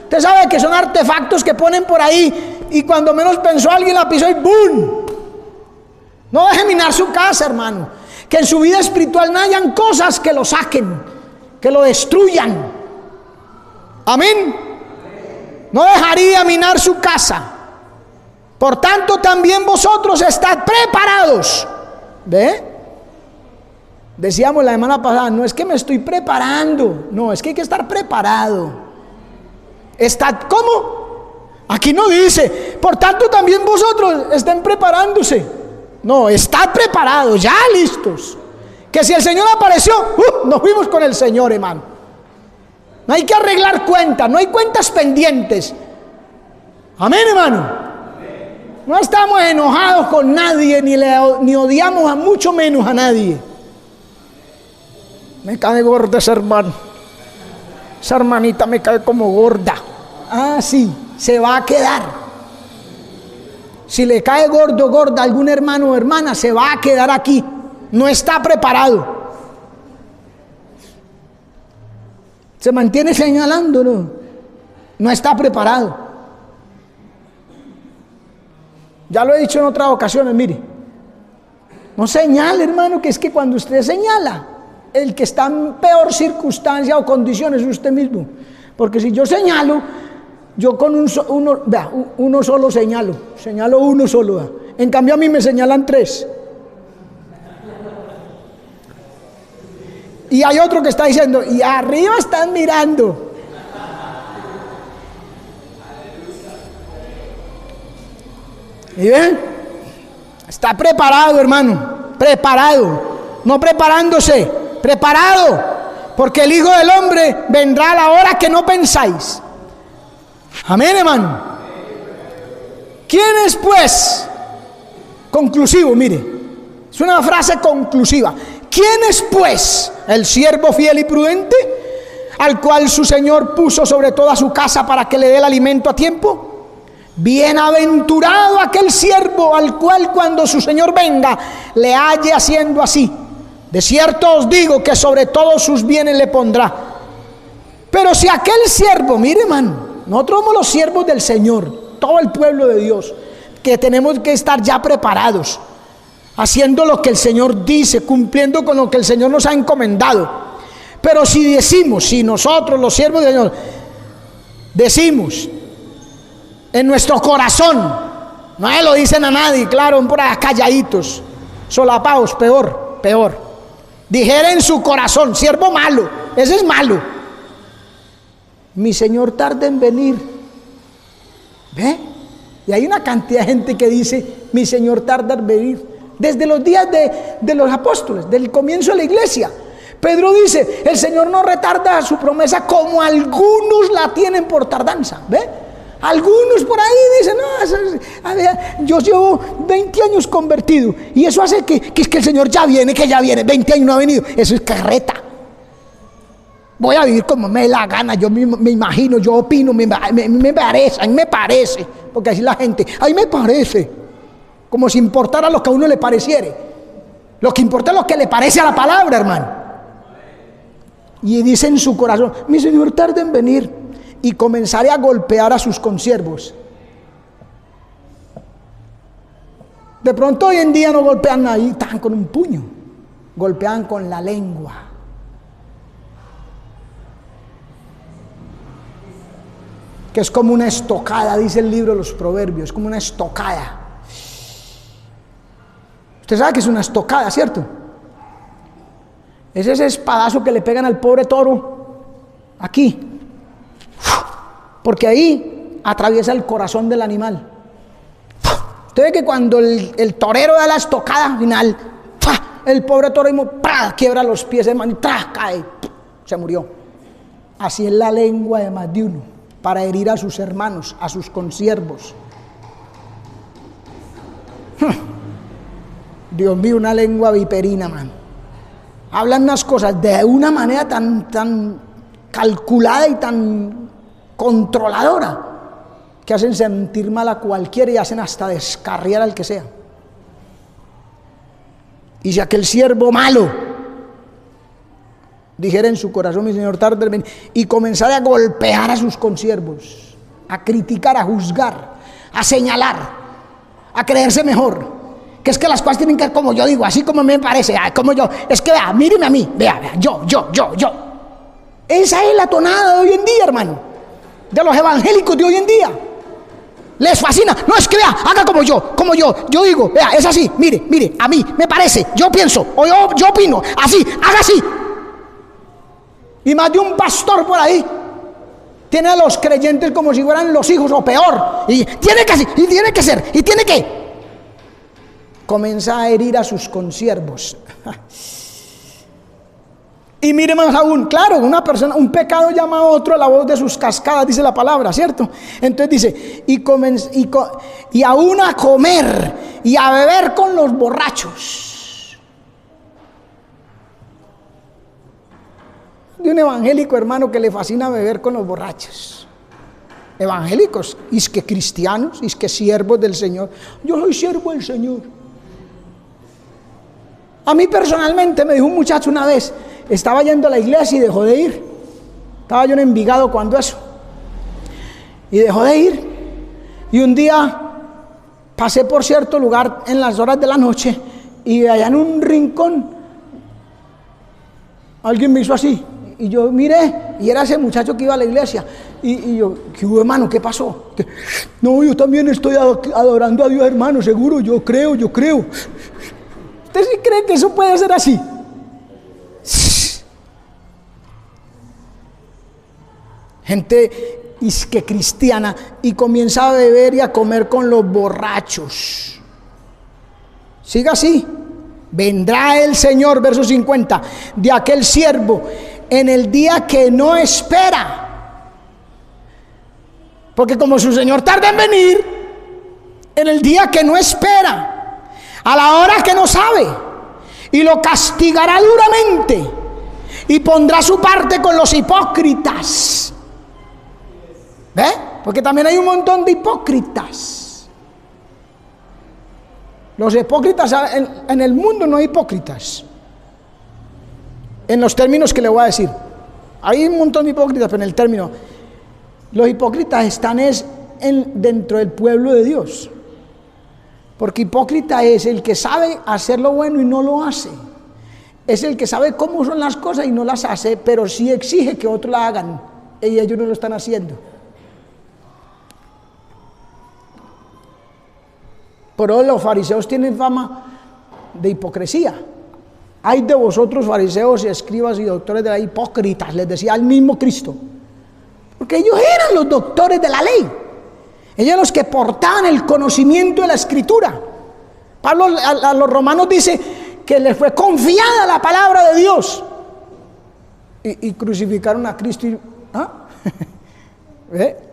Usted sabe que son artefactos que ponen por ahí y cuando menos pensó alguien la pisó y ¡boom! No deje minar su casa, hermano. Que en su vida espiritual no hayan cosas que lo saquen, que lo destruyan. Amén. No dejaría minar su casa. Por tanto, también vosotros estad preparados. ¿Ve? Decíamos la semana pasada, no es que me estoy preparando, no, es que hay que estar preparado. ¿Estad cómo? Aquí no dice, por tanto también vosotros estén preparándose. No, estad preparados, ya listos. Que si el Señor apareció, nos fuimos con el Señor, hermano. No hay que arreglar cuentas, no hay cuentas pendientes. Amén, hermano. No estamos enojados con nadie, ni odiamos a mucho menos a nadie. Me cae gorda esa hermana. Esa hermanita me cae como gorda. Ah, sí, se va a quedar. Si le cae gordo, gorda a algún hermano o hermana, se va a quedar aquí. No está preparado. Se mantiene señalando, no está preparado. Ya lo he dicho en otras ocasiones, mire. No señale, hermano, que es que cuando usted señala, el que está en peor circunstancia o condición es usted mismo. Porque si yo señalo, yo con uno solo señalo uno solo. ¿Vea? En cambio a mí me señalan 3. Y hay otro que está diciendo, y arriba están mirando. ¿Y ven? Está preparado, hermano, preparado, no preparándose, preparado, porque el Hijo del Hombre vendrá a la hora que no pensáis. Amén, hermano. ¿Quién es pues? Conclusivo, mire, es una frase conclusiva. ¿Quién es pues el siervo fiel y prudente, al cual su Señor puso sobre toda su casa para que le dé el alimento a tiempo? Bienaventurado aquel siervo al cual cuando su Señor venga le halle haciendo así. De cierto os digo que sobre todos sus bienes le pondrá. Pero si aquel siervo, mire hermano, nosotros somos los siervos del Señor, todo el pueblo de Dios, que tenemos que estar ya preparados, haciendo lo que el Señor dice, cumpliendo con lo que el Señor nos ha encomendado. Pero si decimos, si nosotros los siervos del Señor decimos en nuestro corazón, no se lo dicen a nadie, claro, por ahí calladitos, solapados, peor. Dijera en su corazón, siervo malo, ese es malo. Mi Señor tarda en venir. ¿Ve? Y hay una cantidad de gente que dice, mi Señor tarda en venir. Desde los días de los apóstoles, del comienzo de la iglesia. Pedro dice, el Señor no retarda su promesa como algunos la tienen por tardanza. ¿Ve? Algunos por ahí dicen, no, yo llevo 20 años convertido y eso hace que el Señor ya viene, 20 años no ha venido. Eso es carreta. Voy a vivir como me dé la gana, yo me imagino, yo opino, me parece, a mí me parece, porque así la gente, a mí me parece, como si importara lo que a uno le pareciere. Lo que importa es lo que le parece a la palabra, hermano. Y dice en su corazón, mi Señor tarda en venir, y comenzaré a golpear a sus consiervos. De pronto hoy en día no golpean ahí tan con un puño, golpean con la lengua. Que es como una estocada, dice el libro de los Proverbios, como una estocada. Usted sabe que es una estocada, ¿cierto? Es ese espadazo que le pegan al pobre toro aquí, porque ahí atraviesa el corazón del animal. Usted ve que cuando el torero da la estocada final, el pobre toro quiebra los pies, hermano, y cae, se murió. Así es la lengua de más de uno, para herir a sus hermanos, a sus consiervos. Dios mío, una lengua viperina, man. Hablan unas cosas de una manera tan calculada y tan controladora que hacen sentir mal a cualquiera y hacen hasta descarriar al que sea. Y si aquel siervo malo dijera en su corazón, mi Señor tarda en venir, y comenzara a golpear a sus consiervos, a criticar, a juzgar, a señalar, a creerse mejor, que es que las cosas tienen que ser como yo digo, así como me parece, como yo, es que vea, míreme a mí, vea, yo. Esa es la tonada de hoy en día, hermano, de los evangélicos de hoy en día. Les fascina, no, es que vea, haga como yo digo, vea, es así, mire, a mí me parece, yo pienso, o yo opino, así, haga así. Y más de un pastor por ahí tiene a los creyentes como si fueran los hijos o peor, y tiene que así, y tiene que ser, y tiene que. Comienza a herir a sus consiervos. Y mire más aún, claro, una persona, un pecado llama a otro a la voz de sus cascadas, dice la palabra, ¿cierto? Entonces dice, y aún a comer y a beber con los borrachos. De un evangélico, hermano, que le fascina beber con los borrachos. Evangélicos, y es que cristianos, y es que siervos del Señor. Yo soy siervo del Señor. A mí personalmente me dijo un muchacho una vez, estaba yendo a la iglesia y dejó de ir. Estaba yo en Envigado cuando eso. Y dejó de ir. Y un día pasé por cierto lugar en las horas de la noche y allá en un rincón alguien me hizo así Y yo miré, y era ese muchacho que iba a la iglesia. Y yo, ¿qué hubo, hermano? ¿Qué pasó? No, yo también estoy adorando a Dios, hermano, seguro, yo creo. ¿Usted sí cree que eso puede ser así? Gente que cristiana y comienza a beber y a comer con los borrachos. Siga así. Vendrá el Señor, verso 50, de aquel siervo en el día que no espera. Porque como su Señor tarda en venir, en el día que no espera, a la hora que no sabe, y lo castigará duramente, y pondrá su parte con los hipócritas. ¿Ve? Porque también hay un montón de hipócritas. Los hipócritas, en el mundo no hay hipócritas. En los términos que le voy a decir. Hay un montón de hipócritas, pero en el término. Los hipócritas están dentro del pueblo de Dios. Porque hipócrita es el que sabe hacer lo bueno y no lo hace. Es el que sabe cómo son las cosas y no las hace, pero sí exige que otros la hagan. Y ellos no lo están haciendo. Pero los fariseos tienen fama de hipocresía. Hay de vosotros fariseos y escribas y doctores de la ley hipócritas, les decía el mismo Cristo. Porque ellos eran los doctores de la ley. Ellos los que portaban el conocimiento de la Escritura. Pablo a los romanos dice que les fue confiada la palabra de Dios. Y crucificaron a Cristo. ¿Ve?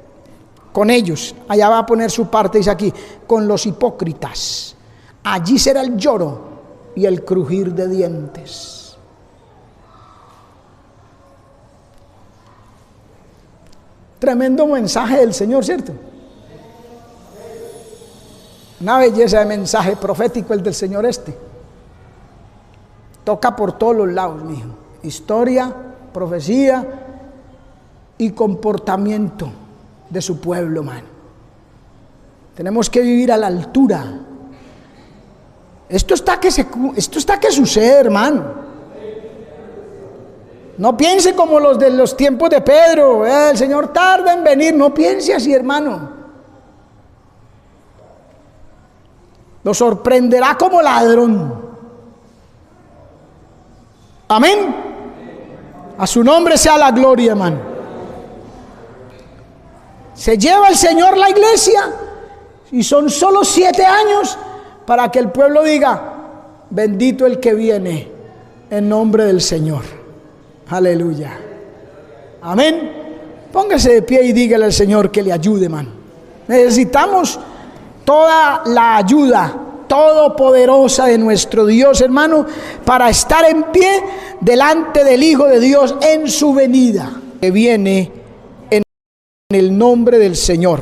Con ellos, allá va a poner su parte, dice aquí, con los hipócritas. Allí será el lloro y el crujir de dientes. Tremendo mensaje del Señor, ¿cierto? Una belleza de mensaje profético el del Señor este. Toca por todos los lados, mijo. Historia, profecía y comportamiento de su pueblo, man. Tenemos que vivir a la altura. Esto está que sucede, hermano. No piense como los de los tiempos de Pedro, el Señor tarda en venir. No piense así, hermano. Lo sorprenderá como ladrón. Amén. A su nombre sea la gloria, hermano. Se lleva el Señor la iglesia y son solo 7 años para que el pueblo diga: bendito el que viene en nombre del Señor. Aleluya. Amén. Póngase de pie y dígale al Señor que le ayude, man. Necesitamos toda la ayuda todopoderosa de nuestro Dios, hermano, para estar en pie delante del Hijo de Dios en su venida, que viene en el nombre del Señor.